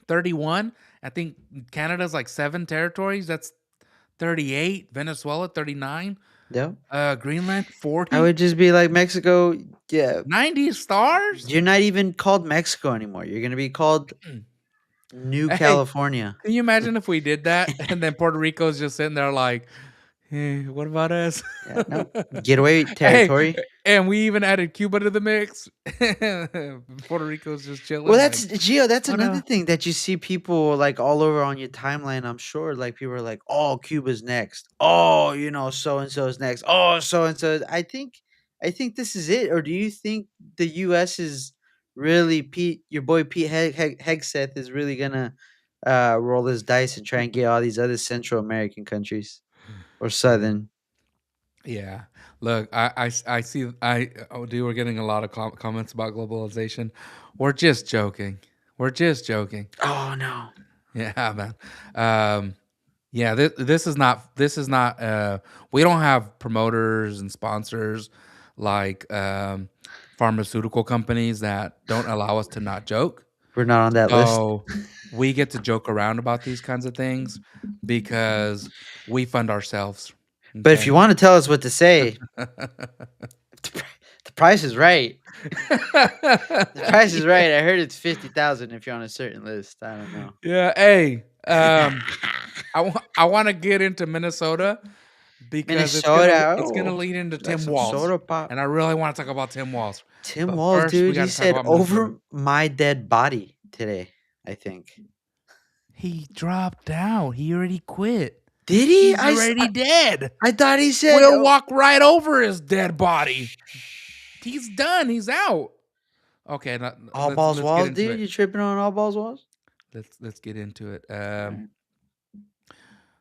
31. I think Canada's like 7 territories. That's 38. Venezuela, 39. Yeah. Greenland I 40, would just be like Mexico. Yeah, 90 stars. you're not even called Mexico anymore. You're gonna be called New Hey, California. can you imagine if we did that and then Puerto Rico's just sitting there like, hey, what about us? Yeah, no getaway Hey, territory. and we even added Cuba to the mix. Puerto Rico's just Well, chilling that's like, Gio. That's oh another no. thing that you see people like all over on your timeline. I'm sure, like people are like, "Oh, Cuba's next. Oh, so and so is next. Oh, so and so." I think this is it. Or do you think the U.S. is really Pete? Your boy Pete Hegseth is really gonna roll his dice and try and get all these other Central American countries or Southern. Yeah. Look, I see. Oh, dude, we're getting a lot of comments about globalization. We're just joking. We're just joking. Oh no. Yeah, man. Yeah, this is not. This is not. We don't have promoters and sponsors like pharmaceutical companies that don't allow us to not joke. We're not on that list. So we get to joke around about these kinds of things because we fund ourselves. But if Okay. you want to tell us what to say, the price is right. The price is right. I heard it's 50,000 if you're on a certain list. I don't know. Yeah. Hey, I want to get into Minnesota because Minnesota. it's gonna Oh, lead into that's Tim some Walz, soda pop. and I really want to talk about Tim Walz. Tim But Walz, first, we dude, got he to talk said about Minnesota. over my dead body today, I think. He dropped out. He already quit. Did he? He's already dead. I thought he said, We'll oh. walk right over his dead body. He's done. He's out. Okay, All let's balls get walls, into dude. it. You tripping on all balls walls? Let's get into it. Alright.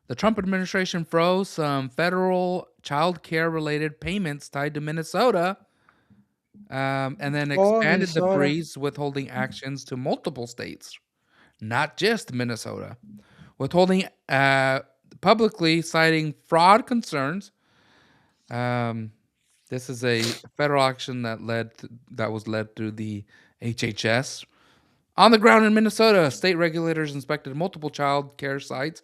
The Trump administration froze some federal child care related payments tied to Minnesota, and then Oh, expanded the Minnesota. freeze, withholding actions to multiple states, not just Minnesota. Withholding publicly citing fraud concerns. Um, this is a federal action that was led through the HHS. On the ground in Minnesota, state regulators inspected multiple child care sites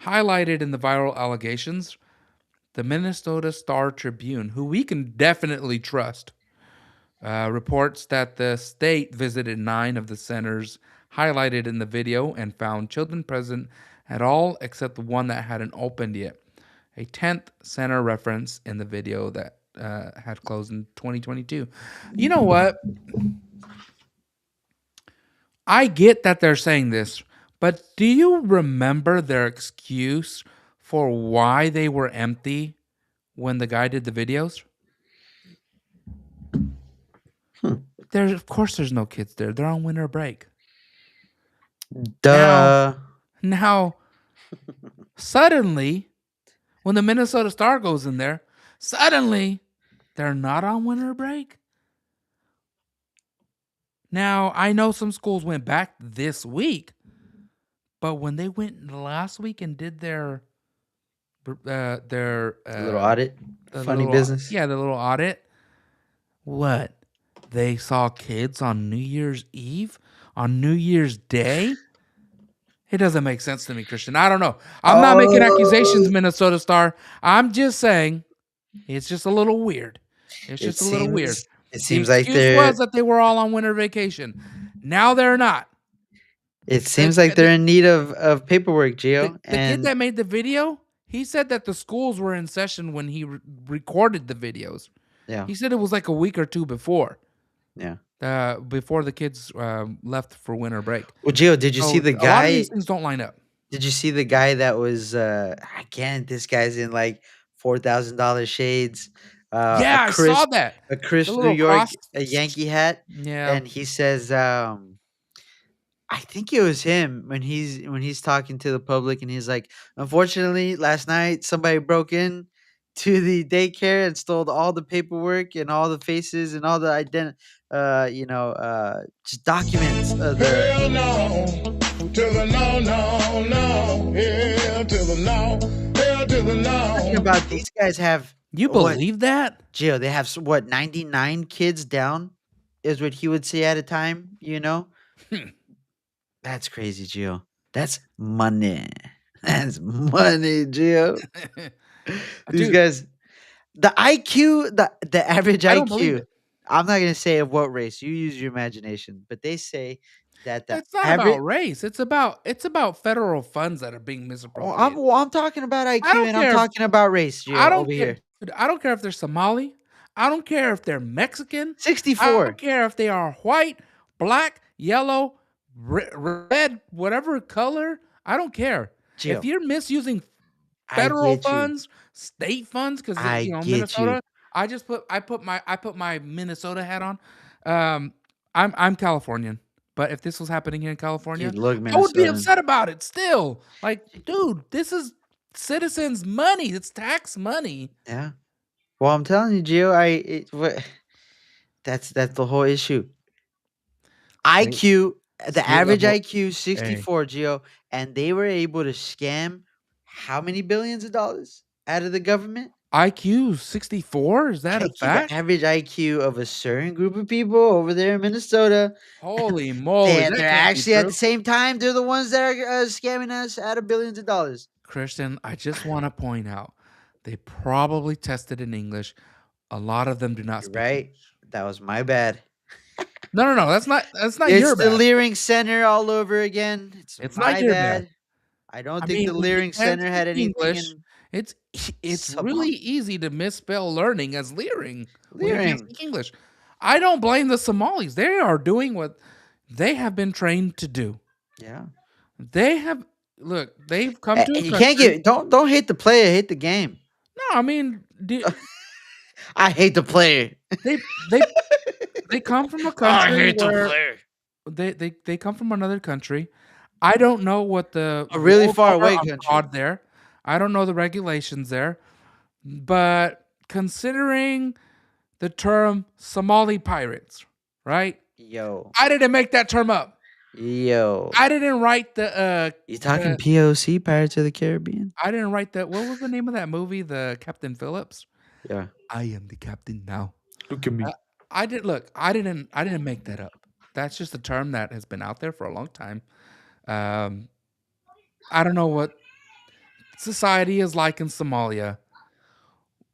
highlighted in the viral allegations. The Minnesota Star Tribune, who we can definitely trust, reports that the state visited 9 of the centers highlighted in the video and found children present at all except the one that hadn't opened yet. A 10th center reference in the video that had closed in 2022. You know what? I get that they're saying this, but do you remember their excuse for why they were empty when the guy did the videos? There's of course there's no kids there. They're on winter break. Now, Duh. now suddenly when the Minnesota Star goes in there, suddenly they're not on winter break. Now, I know some schools went back this week, but when they went last week and did their A little audit. the Funny little business. yeah, the little audit, what? They saw kids on New Year's Eve, on New Year's Day? It doesn't make sense to me, Christian. I don't know. I'm not making accusations, Oh, Minnesota Star. I'm just saying it's just a little weird. It's it just a little weird. seems it The seems like excuse they're was that they were all on winter vacation. Now they're not. it The, seems like the, they're in need of paperwork, the, Gio. the kid And that made the video, he said that the schools were in session when he recorded the videos. yeah, He said it was like a week or two before. yeah. Before the kids left for winter break. Well, Gio, did you see So the a lot of these guy? things don't line up. Did you see the guy that was again? This guy's in like $4,000 shades, Yeah, I saw that. a The crisp New little York, cross. a Yankee hat, Yeah. and he says, I think it was him when he's talking to the public, and he's like, "Unfortunately, last night somebody broke in to the daycare and stole all the paperwork and all the faces and all the just documents of the." Hell no, to the no, no, no. Hell to the no, hell to the Talking no. about these guys have You what, believe that? Gio? They have what 99 kids down, is what he would say at a time. Hmm. That's crazy, Gio. That's money. That's money, Gio. These Dude, guys. The IQ, the average I don't believe IQ. it. I'm not gonna say of what race. You use your imagination, but they say that the It's not about average. race. It's about federal funds that are being misappropriated. Well, I'm talking about I IQ don't and I'm care if talking about race, I Gio, don't over care. here. Dude, I don't care if they're Somali. I don't care if they're Mexican. I 64, don't care if they are white, black, yellow, red, whatever color. I don't care. If Gio. you're misusing I federal get you. funds, state funds, because I get you. Minnesota. I put my Minnesota hat on. Um, I'm Californian, but if this was happening here in You California, look I would be Minnesotan. upset about it. Still, like, dude, this is citizens' money. It's tax money. Yeah. Well, I'm telling you, Gio. That's the whole issue. IQ, the State average level. IQ, Hey, 64, Gio, and they were able to scam how many billions of dollars out of the government? IQ 64. Is that a The fact? average IQ of a certain group of people over there in Minnesota. Holy moly, that They're can't be actually at true. the same time, they're the ones that are scamming us out of billions of dollars. Christian, I just want to point out they probably tested in English. A lot of them do not You're speak right. English. That was my bad. No. That's not It's your the bad. Leering Center all over again. It's It's not my your bad. bad. I don't I think mean, the when you Leering can't Center speak had anything English, in it's it's really Somali. easy to misspell learning as leering when you can't Leering. speak English. I don't blame the Somalis. They are doing what they have been trained to do. Yeah. They have look. They've come to a You can't country. get don't hate the player, hate the game. No, I mean, I hate the player. they they they come from a I country hate the where player. they come from another country. I don't know what the A really rules far are away on country. fraud there. I don't know the regulations there. But considering the term Somali pirates, right? Yo. I didn't make that term up. Yo. I didn't write the You talking POC, Pirates of the Caribbean? I didn't write that. What was the name of that movie? The Captain Phillips. Yeah. I am the captain now. Look at me. I did look. I didn't make that up. That's just a term that has been out there for a long time. I don't know what society is like in Somalia.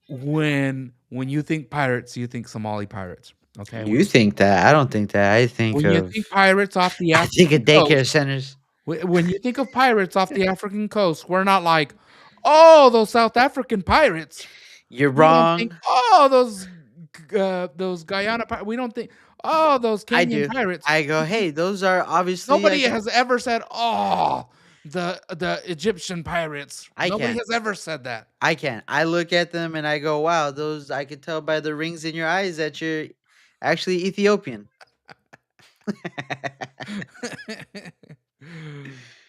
When you think pirates, you think Somali pirates. Okay. You think that? I don't think that. I think When you of think pirates off the I think of African coast, daycare centers. when you think of pirates off the African coast, we're not like, oh, those South African pirates. You're We don't think, wrong. oh, those Guyana pirates. We don't think, oh, those I Kenyan do. pirates. I go, hey, those are obviously Nobody has ever said, oh, the Egyptian pirates. I Nobody can. has ever said that. I can. I look at them and I go, wow, those I can tell by the rings in your eyes that you're actually Ethiopian.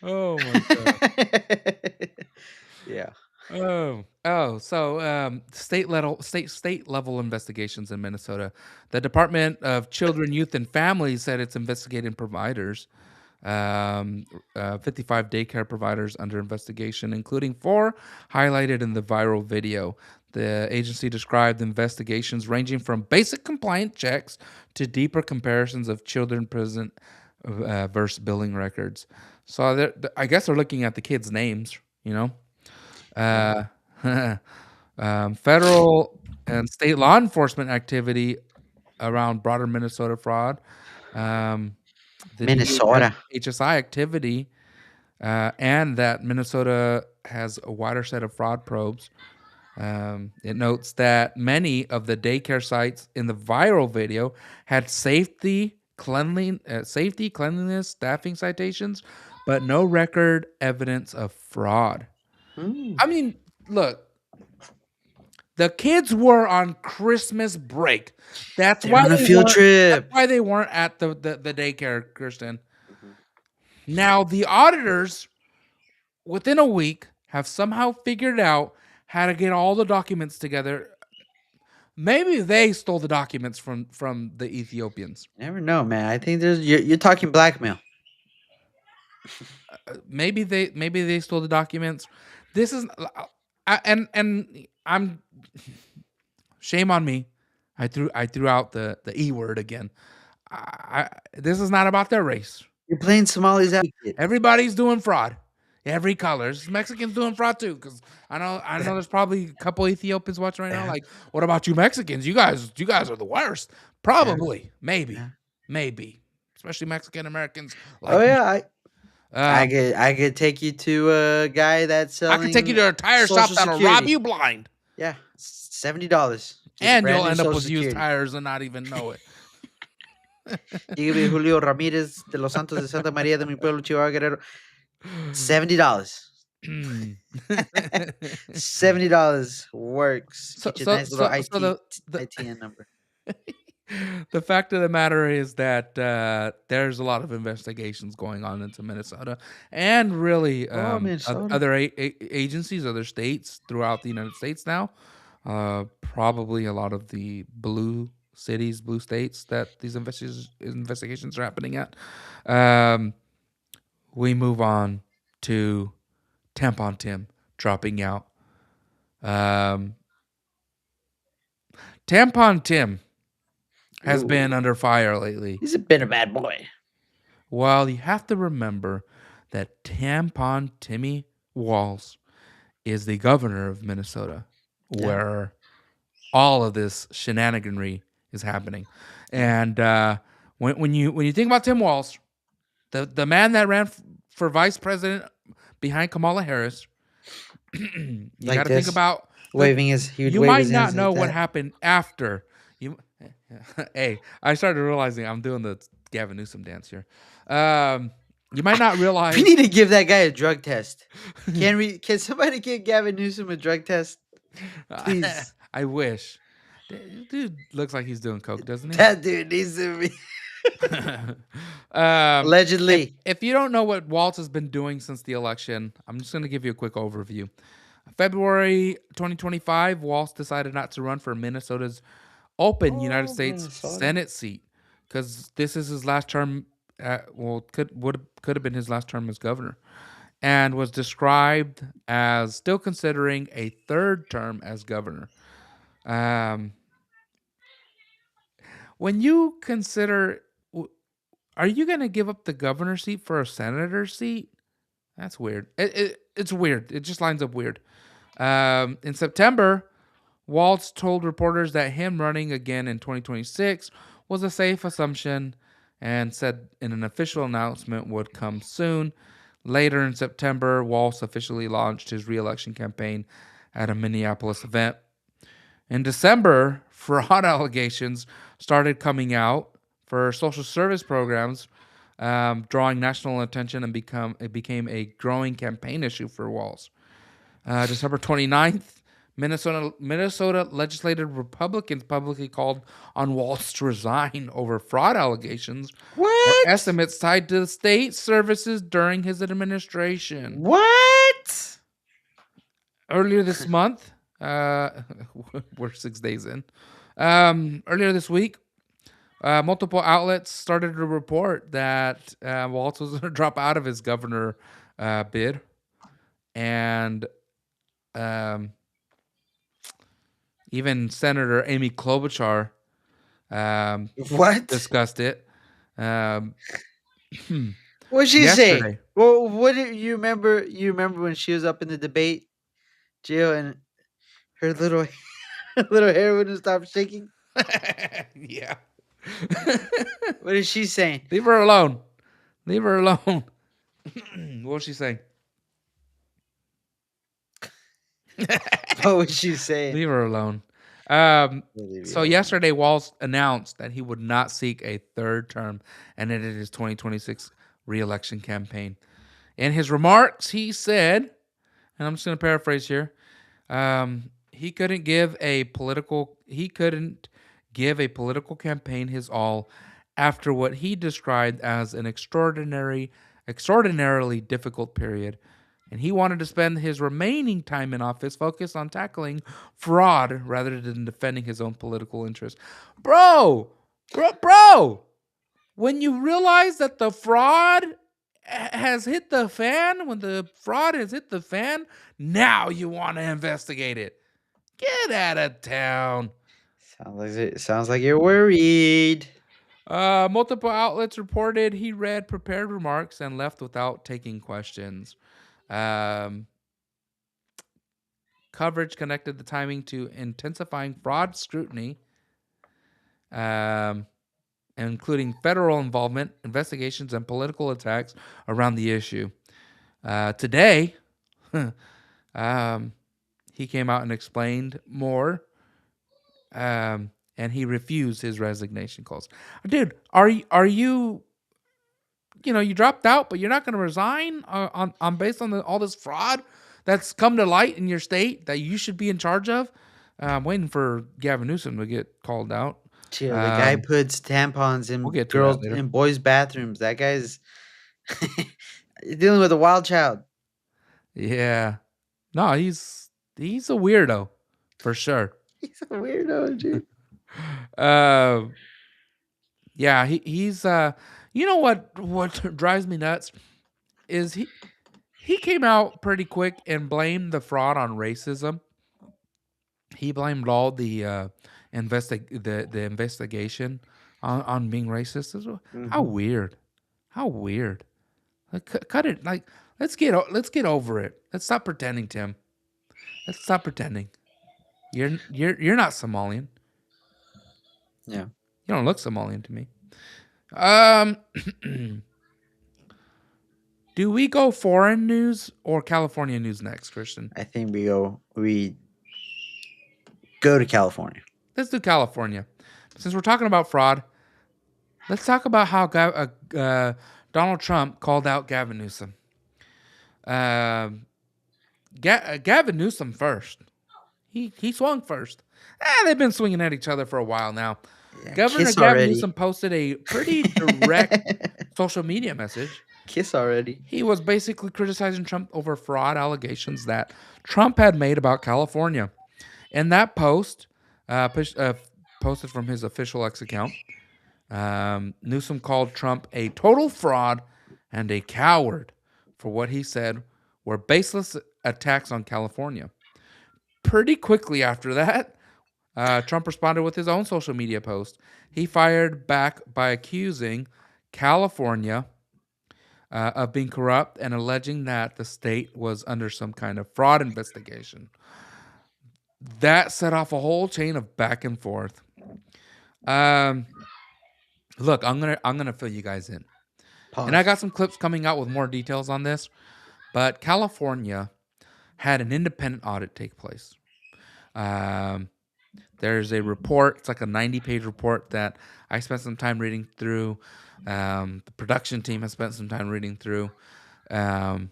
Oh my god. Yeah. So state level investigations in Minnesota. The Department of Children, Youth, and Families said it's investigating providers. 55 daycare providers under investigation, including 4 highlighted in the viral video. The agency described investigations ranging from basic compliance checks to deeper comparisons of children present versus billing records. So I guess they're looking at the kids' names, federal and state law enforcement activity around broader Minnesota fraud. The Minnesota. HSI activity, and that Minnesota has a wider set of fraud probes. It notes that many of the daycare sites in the viral video had safety, cleanliness, staffing citations, but no record evidence of fraud. I mean, look, the kids were on Christmas break. That's They're why on a they field weren't- trip. That's why they weren't at the daycare, Kirsten. Now the auditors, within a week, have somehow figured out how to get all the documents together. Maybe they stole the documents from the Ethiopians. Never know, man. I think you're talking blackmail. Maybe they stole the documents. This is, and I'm shame on me. I threw out the E word again. This is not about their race. You're playing Somalis out. Everybody's doing fraud. Every color. It's Mexicans doing fraud too, because I know there's probably a couple Ethiopians watching right now. Like, what about you Mexicans? You guys are the worst. Probably, maybe, maybe, especially Mexican Americans like Oh me. yeah, I could take you to a guy that's I selling. could take you to a tire shop Social that'll rob Security. you blind, Yeah, $70. and brand you'll new end up Social with used Security. tires and not even know it. You could be Julio Ramirez de los Santos de Santa Maria de mi pueblo, Chihuahua, Guerrero. $70. $70 works. So, Get your so, nice little so, so the, ITN number. the fact of the matter is that there's a lot of investigations going on into Minnesota and really Minnesota. other agencies, other states throughout the United States now. Probably a lot of the blue cities, blue states that these investigations are happening at. We move on to Tampon Tim dropping out. Tampon Tim has Ooh. been under fire lately. He's been a bad boy. Well, you have to remember that Tampon Timmy Walls is the governor of Minnesota, where all of this shenaniganry is happening. And when you think about Tim Walz, the man that ran for vice president behind Kamala Harris, you Like got to think this, about waving his. He would you wave might his not hands know like what that. happened after you. Hey, I started realizing I'm doing the Gavin Newsom dance here. You might not realize. We need to give that guy a drug test. Can somebody give Gavin Newsom a drug test? Please. I wish. Dude looks like he's doing coke, doesn't he? That dude needs to be. Allegedly. If you don't know what Waltz has been doing since the election, I'm just going to give you a quick overview. February 2025, Waltz decided not to run for Minnesota's open United States Minnesota. Senate seat because this is his last term. Could have been his last term as governor, and was described as still considering a third term as governor. When you consider, are you going to give up the governor seat for a senator seat? That's weird. It's weird. It just lines up weird. In September, Waltz told reporters that him running again in 2026 was a safe assumption and said an official announcement would come soon. Later in September, Waltz officially launched his re-election campaign at a Minneapolis event. In December, fraud allegations started coming out for social service programs, drawing national attention, and it became a growing campaign issue for Walz. December 29th, Minnesota legislative Republicans publicly called on Walz to resign over fraud allegations or estimates tied to state services during his administration. What? Earlier this month, we're 6 days in. Earlier this week, multiple outlets started to report that Waltz was going to drop out of his governor bid, and even Senator Amy Klobuchar discussed it. What'd she Yesterday. say? Well, what do you remember? You remember when she was up in the debate, Jill, and her little hair wouldn't stop shaking? Yeah. What is she saying? Leave her alone. Leave her alone. What was she saying? What was she saying? Leave her alone. So yesterday, Walz announced that he would not seek a third term and ended his 2026 re-election campaign. In his remarks, he said, and I'm just going to paraphrase here, he couldn't give a political campaign his all after what he described as an extraordinarily difficult period. And he wanted to spend his remaining time in office focused on tackling fraud rather than defending his own political interests. Bro, when you realize that the fraud has hit the fan, now you want to investigate it. Get out of town. Sounds like you're worried. Multiple outlets reported he read prepared remarks and left without taking questions. Um, Coverage connected the timing to intensifying fraud scrutiny, um, including federal involvement, investigations, and political attacks around the issue. Today, he came out and explained more, and he refused his resignation calls. Dude, are you you dropped out, but you're not going to resign on based on all this fraud that's come to light in your state that you should be in charge of? I'm waiting for Gavin Newsom to get called out. Chill. The guy puts tampons We'll in get to girls that later. in boys' bathrooms. That guy's dealing with a wild child. Yeah, no, he's a weirdo for sure. He's a weirdo, dude. Uh, yeah, he's you know what drives me nuts is he came out pretty quick and blamed the fraud on racism. He blamed all the the investigation on being racist. How weird. How weird. Like, cut it. Like, let's get over it. Let's stop pretending, Tim. Let's stop pretending. You're not Somalian. Yeah. You don't look Somalian to me. Do we go foreign news or California news next, Christian? I think we go to California. Let's do California. Since we're talking about fraud, let's talk about how Donald Trump called out Gavin Newsom. Gavin Newsom first. He swung first. They've been swinging at each other for a while now. Yeah, Governor kiss Gavin already. Newsom posted a pretty direct social media message. Kiss already. He was basically criticizing Trump over fraud allegations that Trump had made about California. In that post, posted from his official X account, Newsom called Trump a total fraud and a coward for what he said were baseless attacks on California. Pretty quickly after that, Trump responded with his own social media post. He fired back by accusing California of being corrupt and alleging that the state was under some kind of fraud investigation. That set off a whole chain of back and forth. Look, I'm gonna fill you guys in, Pause. and I got some clips coming out with more details on this. But California had an independent audit take place. There's a report. It's like a 90-page report that I spent some time reading through. The production team has spent some time reading through. And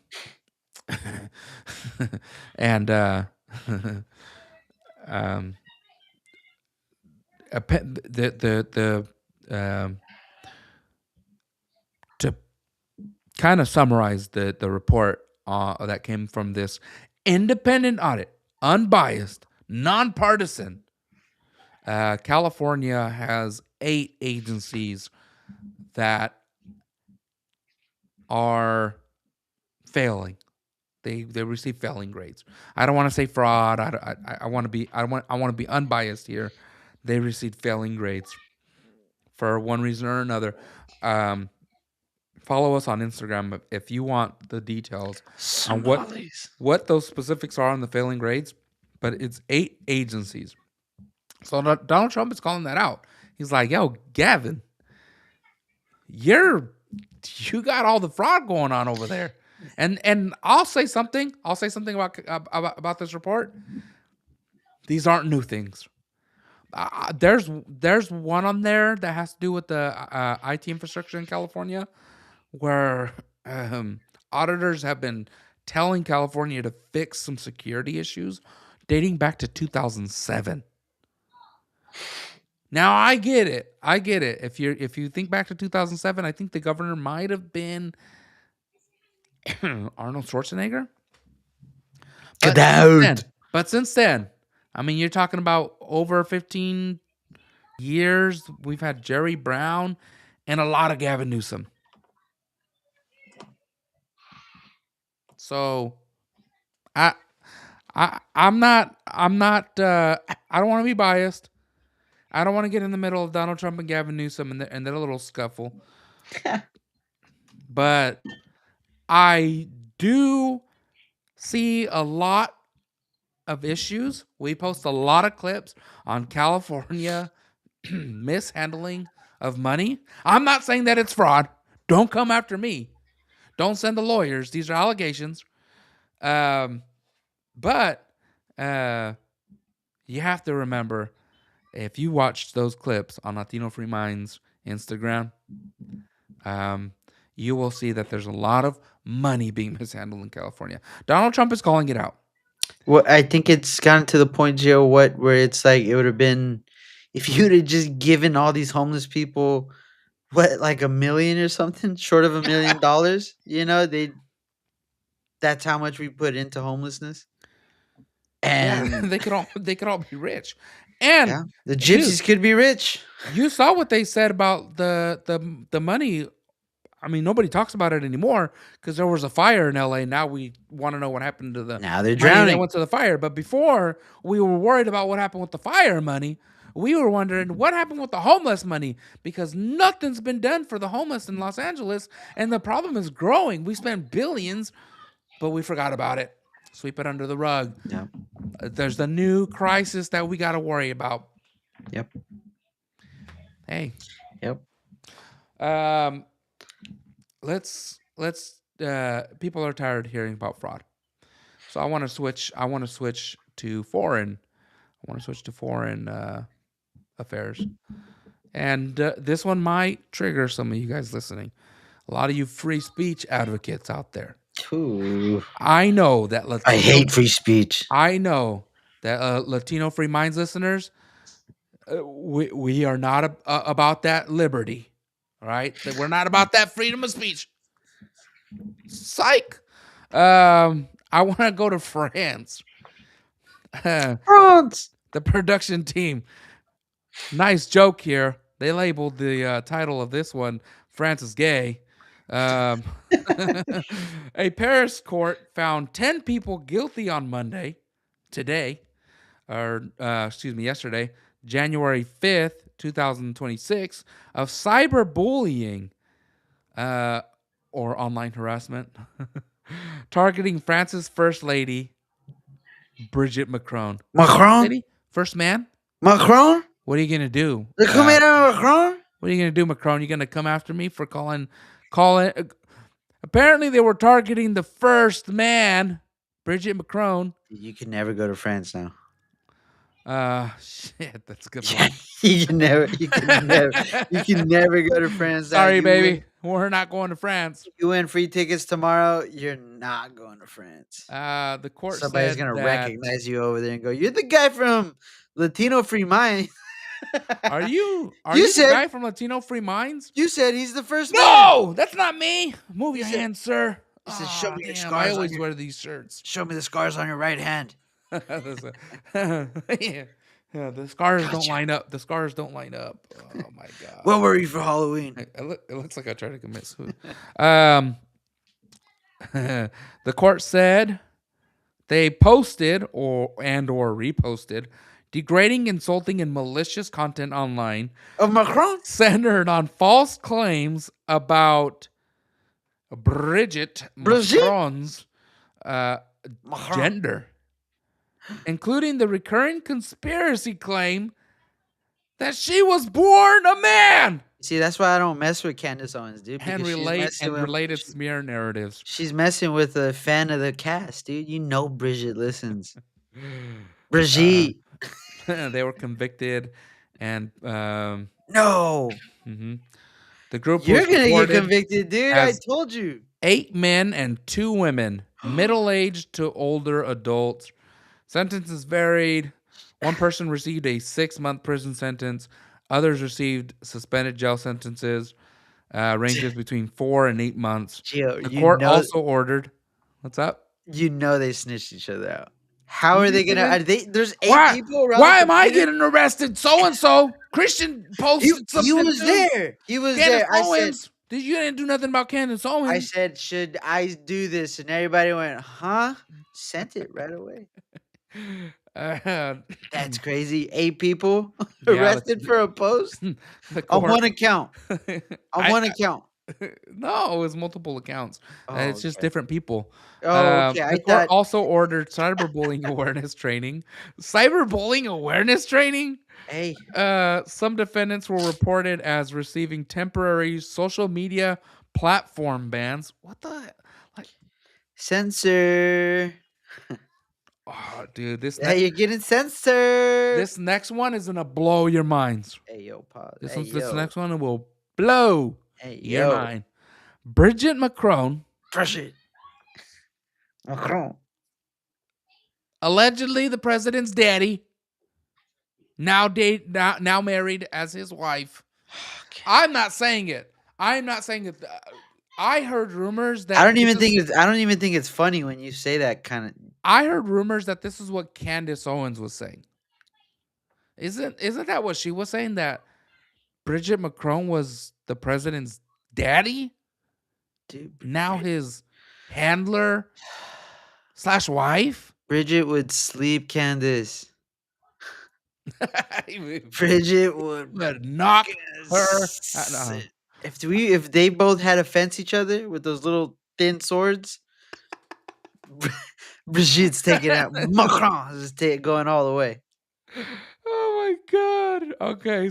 to kind of summarize the report that came from this independent audit, unbiased, nonpartisan. California has 8 agencies that are failing. They receive failing grades. I don't want to say fraud. I want to be unbiased here. They received failing grades for one reason or another. Follow us on Instagram if you want the details on what those specifics are on the failing grades. But it's 8 agencies. So Donald Trump is calling that out. He's like, "Yo, Gavin, you got all the fraud going on over there." And I'll say something. I'll say something about this report. These aren't new things. There's one on there that has to do with the IT infrastructure in California, where auditors have been telling California to fix some security issues dating back to 2007. Now I get it. If you think back to 2007, I think the governor might have been Arnold Schwarzenegger. But since then, I mean, you're talking about over 15 years. We've had Jerry Brown and a lot of Gavin Newsom. So I'm not I don't want to be biased. I don't want to get in the middle of Donald Trump and Gavin Newsom and their little scuffle. But I do see a lot of issues. We post a lot of clips on California mishandling of money. I'm not saying that it's fraud. Don't come after me. Don't send the lawyers. These are allegations. But you have to remember, if you watch those clips on Latino Free Minds Instagram, you will see that there's a lot of money being mishandled in California. Donald Trump is calling it out. Well, I think it's gotten to the point, Joe, where it's like it would have been if you'd have just given all these homeless people like $1 million or something, short of $1 million. That's how much we put into homelessness. Yeah, And they could all be rich. And yeah, the dude, gypsies could be rich. you saw what they said about the money. I mean, nobody talks about it anymore because there was a fire in LA. Now we want to know what happened to the Now they're money drowning. that went to the fire. But before, we were worried about what happened with the fire money. We were wondering what happened with the homeless money because nothing's been done for the homeless in Los Angeles, and the problem is growing. We spent billions, but we forgot about it. Sweep it under the rug. Yeah. There's the new crisis that we got to worry about. Yep. Hey. Yep. Let's people are tired of hearing about fraud. So I want to switch to foreign affairs. And this one might trigger some of you guys listening. A lot of you free speech advocates out there. Ooh. I know that I hate free speech. I know that Latino Free Minds listeners, we are not about that liberty, all right? That we're not about that freedom of speech. Psych. I want to go to France. France. The production team. Nice joke here. They labeled the title of this one "France is gay." A Paris court found 10 people guilty on Monday, yesterday, January 5th, 2026, of cyberbullying or online harassment targeting France's First Lady, Brigitte Macron. Macron? First man? Macron? What are you going to do? Macron? What are you going to do, Macron? You going to come after me for calling? Apparently, they were targeting the first man, Brigitte Macron. You can never go to France now. Shit, that's a good one. you can never go to France. Sorry, baby. We're not going to France. You win free tickets tomorrow. You're not going to France. The court Somebody's said gonna that, recognize you over there and go, "You're the guy from Latino Free Mind." Are you said- the guy from Latino Free Minds? You said he's the first man. No, that's not me. Move your hand, sir. He said, "Show me your Damn, scars I on always your- wear these shirts. Show me the scars on your right hand." Yeah, the scars don't line up. The scars don't line up. Oh my god. What were you for Halloween? It looks like I tried to commit suicide. The court said they posted or reposted degrading, insulting, and malicious content online Of Macron? centered on false claims about Brigitte Macron's gender, including the recurring conspiracy claim that she was born a man. See, that's why I don't mess with Candace Owens, dude. And related smear narratives. She's messing with a fan of the cast, dude. You know Bridget listens. Brigitte. They were convicted, and No. the group You're was going to get reported convicted, dude. I as- told you. 8 men and 2 women, middle-aged to older adults. Sentences varied. One person received a 6-month prison sentence. Others received suspended jail sentences, ranges between 4 and 8 months. Gio, The court also ordered. What's up? You know they snitched each other out. How are they gonna? There's 8 Why? people around. Why the am I computer? getting arrested? So and so. Christian posted something. He was too. there. He was Candace there. Owens. You didn't do nothing about Candace Owens. I said, should I do this? And everybody went, huh? Sent it right away. That's crazy. 8 people Yeah, arrested for a post the on court- one account. On I- one account. No, it was multiple accounts. Oh, It's just okay. different people. Oh, okay. The I court thought. also ordered cyberbullying awareness training. Cyberbullying awareness training? Hey, Some defendants were reported as receiving temporary social media platform bans. What the like? censor. Oh, dude, Yeah, you're getting censored. this next one is gonna blow your minds. Hey yo, pause. This Hey one's this yo. next one will blow Hey your yo. mind. Bridget Macron, Crush it. Macron. allegedly the president's daddy, now married as his wife. I'm not saying it. I'm not saying it. I heard rumors I that don't even think it's. I don't even think it's funny when you say that kind of. I heard rumors that this is what Candace Owens was saying. Isn't that what she was saying? That Bridget Macron was the president's daddy? Dude, Now his handler slash wife? Bridget would sleep Candace. Bridget would Would knock her. if they both had to fence each other with those little thin swords, Brigitte's taking out Macron, just going all the way. Oh my god. Okay,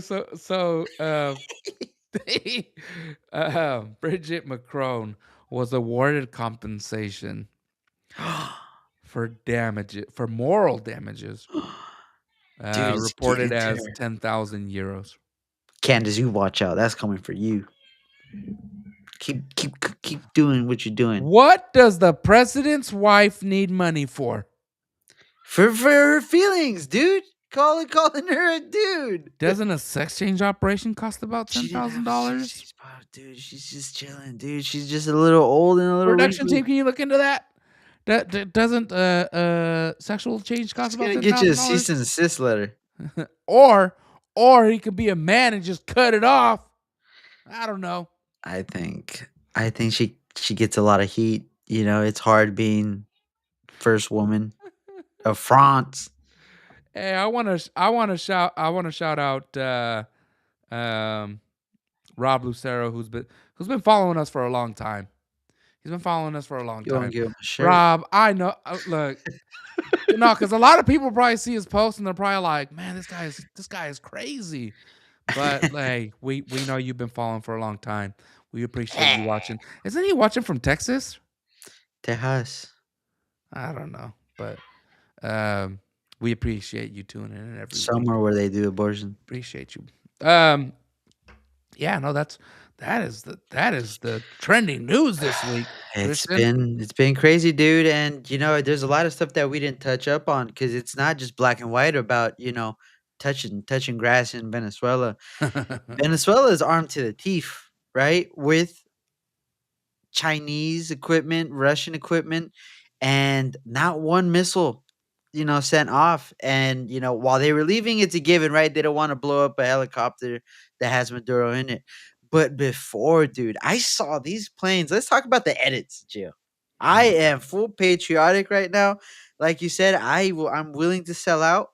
Bridget Macron was awarded compensation for moral damages. Dude is Reported getting to as her. 10,000 euros. Candace, you watch out. That's coming for you. Keep doing what you're doing. What does the president's wife need money for? For her feelings, dude. Calling her a dude. Doesn't a sex change operation cost about She didn't have $10,000? dude. She's just chilling, dude. She's just a little old and a little Production wrinkly. team, can you look into that? Doesn't sexual change cost She's about gonna get you a $10,000? cease and desist letter. Or he could be a man and just cut it off. I don't know. I think she gets a lot of heat. You know, it's hard being first woman of France. Hey, I want to shout out Rob Lucero, who's been following us for a long time. He's been following us for a long You want time. to give him a shirt? Rob, I know. Look, no, because a lot of people probably see his post and they're probably like, "Man, this guy is crazy." But hey, we know you've been following for a long time. We appreciate you watching. Isn't he watching from Texas? Tejas. I don't know, but we appreciate you tuning in every week. Somewhere where they do abortion. Appreciate you. Yeah, no, that is the trending news this week. It's been crazy, dude. And you know, there's a lot of stuff that we didn't touch up on because it's not just black and white about, you know, touching grass in Venezuela. Venezuela is armed to the teeth, right? With Chinese equipment, Russian equipment, and not one missile, you know, sent off. And, you know, while they were leaving, it's a given, right? They don't want to blow up a helicopter that has Maduro in it. But before, dude, I saw these planes. Let's talk about the edits, Jill. I am full patriotic right now. Like you said, I'm willing to sell out.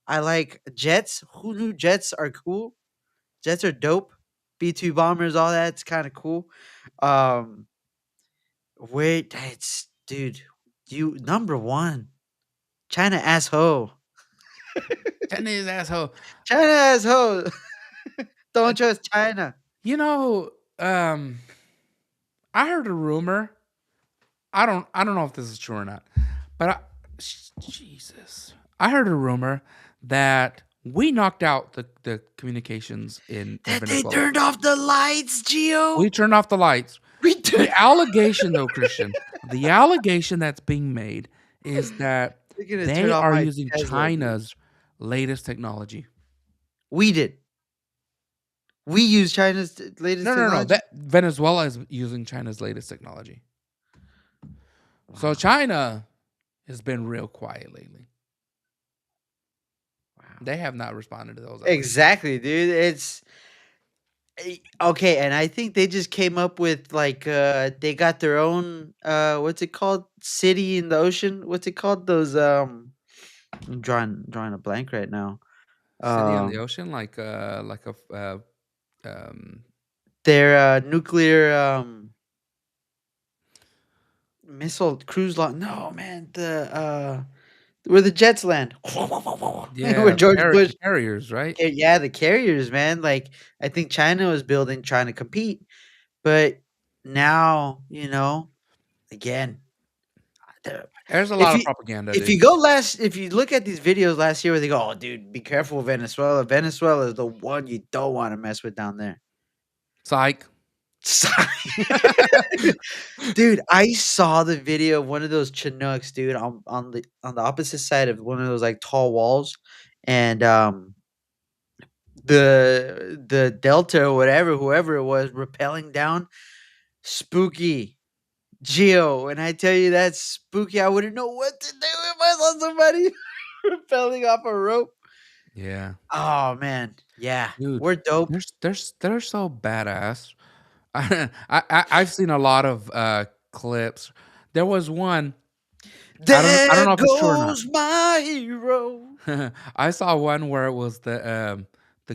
I like jets. Who knew jets are cool? Jets are dope. B-2 bombers, all that's kind of cool. Um, Wait, that's dude. You number one, China asshole. Chinese asshole. China asshole. Don't trust China. You know, I heard a rumor. I don't know if this is true or not, but Jesus, I heard a rumor that we knocked out the communications in That they Venezuela. turned off the lights, Gio. We turned off the lights. We turned. The allegation, though, Christian, the allegation that's being made is that They're gonna they turn off are my using Tesla, dude. China's latest technology. We did. We use China's latest No. technology. That Venezuela is using China's latest technology. So China has been real quiet lately. Wow. They have not responded to those. Exactly, dude. It's okay, and I think they just came up with like they got their own what's it called? City in the ocean. What's it called? Those I'm drawing a blank right now. City on the ocean, like a their nuclear missile cruise launch. No, man, the where the jets land, where Yeah, the George Bush. carriers, right? Yeah, the carriers, man. Like I think China was building, trying to compete, but now again, the- There's a if lot of you propaganda, if dude. you go last, if you look at these videos last year where they go, oh, dude, be careful, Venezuela. Venezuela is the one you don't want to mess with down there. Psych. Dude, I saw the video of one of those Chinooks, dude, on the opposite side of one of those like tall walls, and the Delta or whatever, whoever it was, rappelling down, spooky. Geo, when I tell you that's spooky, I wouldn't know what to do if I saw somebody rappelling off a rope. Yeah, Oh man, yeah, dude. we're dope. They're so badass. I've seen a lot of clips. There was one. I don't There know if it's true or not. goes my hero. I saw one where it was the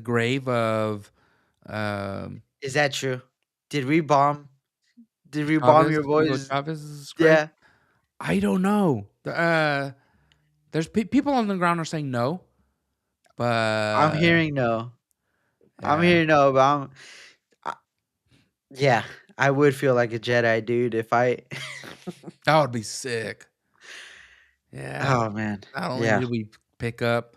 grave of um Is that true? Did we bomb? Did we bomb Chavez, your Hugo boys? Chavez's grave. Yeah, I don't know. There's people on the ground are saying no, I'm but hearing no. I'm yeah, hearing no, but I, yeah, I would feel like a Jedi, dude, if I. that would be sick. Yeah. Oh man, Not only yeah. did we pick up,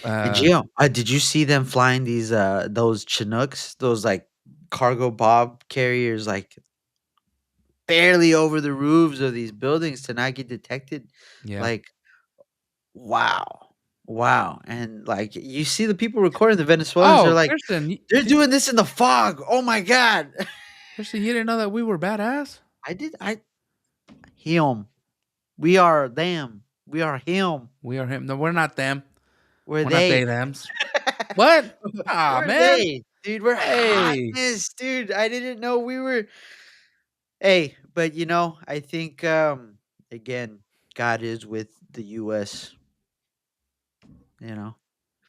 And uh, Gio, did you see them flying those Chinooks, those like cargo bob carriers, like barely over the roofs of these buildings to not get detected? yeah. Like, wow, wow, and like you see the people recording the Venezuelans, they're Oh, like, Kirsten, they're doing this in the fog. Oh my god, Kirsten, you didn't know that we were badass? I did, him. We are them. We are him. We are him. No, we're not them. We're We're not they they. thems. What? Ah, We're man. they, dude. We're Hey. hotness, dude. I didn't know we were. Hey, but I think again, God is with the US, you know.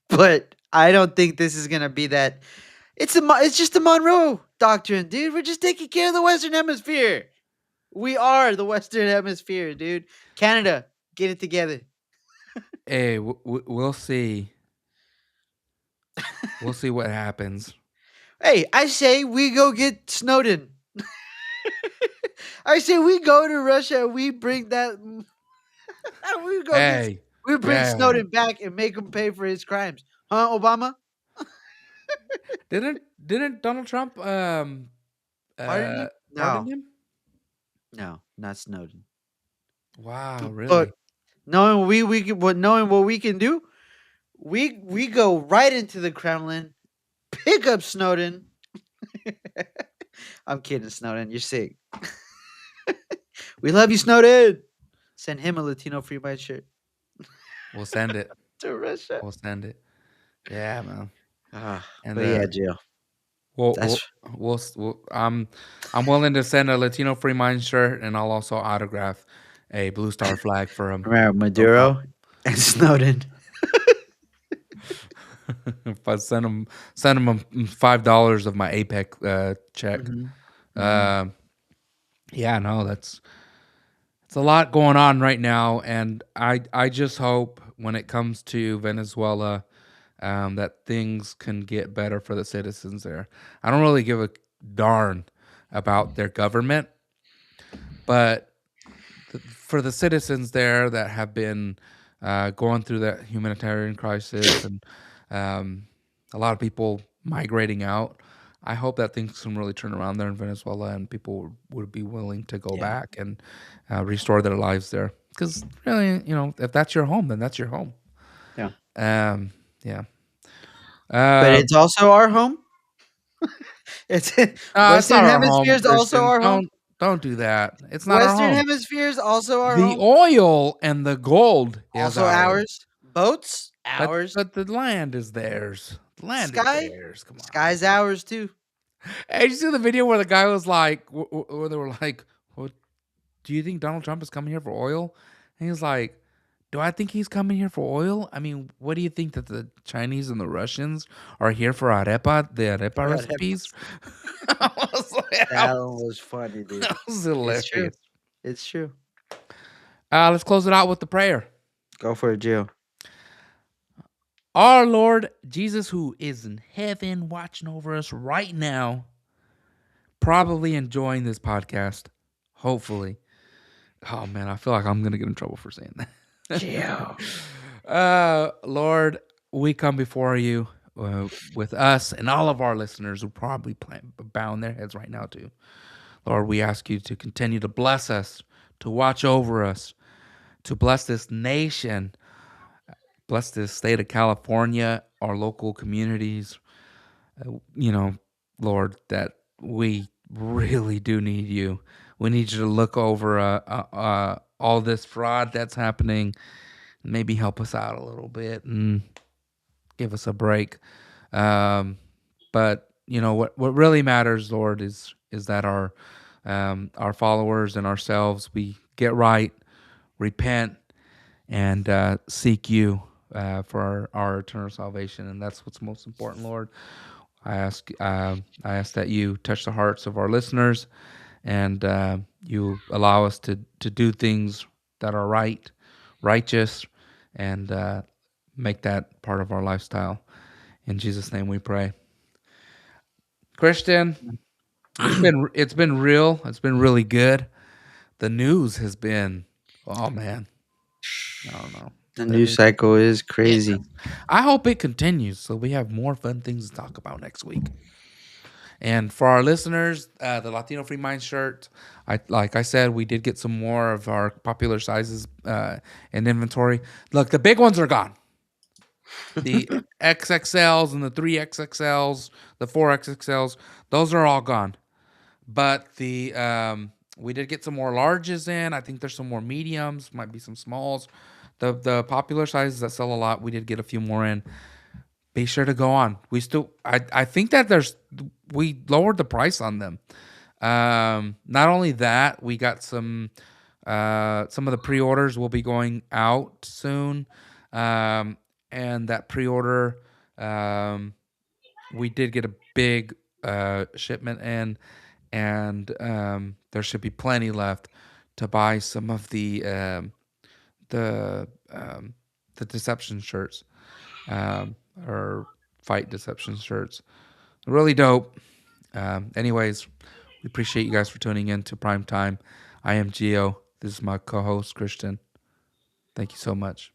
But I don't think this is gonna be that. It's just the Monroe Doctrine, dude. We're just taking care of the Western Hemisphere. We are the Western Hemisphere, dude. Canada, get it together. Hey, we'll see. We'll see what happens. Hey, I say we go get Snowden. I say we go to Russia. We bring that. We go get. Hey. We bring Yeah. Snowden back and make him pay for his crimes, huh, Obama? Didn't Donald Trump Pardon him? pardon No, him? no, not Snowden. Wow, But really? knowing what we can do, we go right into the Kremlin, pick up Snowden. I'm kidding, Snowden. You're sick. We love you, Snowden. Send him a Latino free mind shirt We'll send it. to Russia. We'll send it. Yeah, man. And But yeah, Jill. we'll That's I'm willing to send a Latino Free Mind shirt, and I'll also autograph a Blue Star flag for him. remember No Maduro and Snowden. If I send him $5 of my APEC check. Mhm. Uh, yeah, no, it's a lot going on right now, and I just hope when it comes to Venezuela, that things can get better for the citizens there. I don't really give a darn about their government, but for the citizens there that have been going through that humanitarian crisis and a lot of people migrating out, I hope that things can really turn around there in Venezuela and people would be willing to go Yeah. back and restore their lives there. Because really, if that's your home, then that's your home. Yeah. Yeah. But it's also our home. It's It's Western not our home, Hemisphere is also Christian. our home. Don't do that. It's not our Western home. Hemisphere is also our The home. oil and the gold is Also ours. ours. Boats, But ours. the land is theirs. The land is Sky, theirs. Come on. sky's ours too. Hey, did you see the video where the guy was like, where they were like, "What do you think Donald Trump is coming here for oil?" And he's like, Do I think he's coming here for oil? I mean, what do you think that the Chinese and the Russians are here for the arepa recipes? I was like, That one was funny, dude. that was It's true. hilarious. It's true. Let's close it out with the prayer. Go for it, Jill. Our Lord Jesus, who is in heaven watching over us right now, probably enjoying this podcast. Hopefully. Oh, man, I feel like I'm going to get in trouble for saying that. Jill. Lord, we come before you with us and all of our listeners who probably bowing their heads right now too. Lord, we ask you to continue to bless us, to watch over us, to bless this nation, bless this state of California, our local communities. Lord, that we really do need you. We need you to look over all this fraud that's happening, maybe help us out a little bit and give us a break. But what really matters, Lord, is that our followers and ourselves, we get right, repent, and seek you for our eternal salvation, and that's what's most important, Lord. I ask that you touch the hearts of our listeners, and you allow us to do things that are right, righteous, and make that part of our lifestyle. In Jesus' name, we pray. Christian, it's been real. It's been really good. The news has been, oh man, I don't know. The news cycle is crazy. I hope it continues so we have more fun things to talk about next week. And for our listeners, the Latino Free Mind shirt, like I said, we did get some more of our popular sizes in inventory. Look, the big ones are gone. The XXLs and the 3XXLs, the 4XXLs, those are all gone. But we did get some more larges in. I think there's some more mediums, might be some smalls. The popular sizes that sell a lot, we did get a few more in. Be sure to go on. I think that we lowered the price on them. Not only that, we got some of the pre-orders will be going out soon. And that pre-order, we did get a big shipment in, and there should be plenty left to buy some of the deception shirts, or fight deception shirts. Really dope. Anyways, we appreciate you guys for tuning in to Prime Time. I am Gio. This is my co-host, Christian. Thank you so much.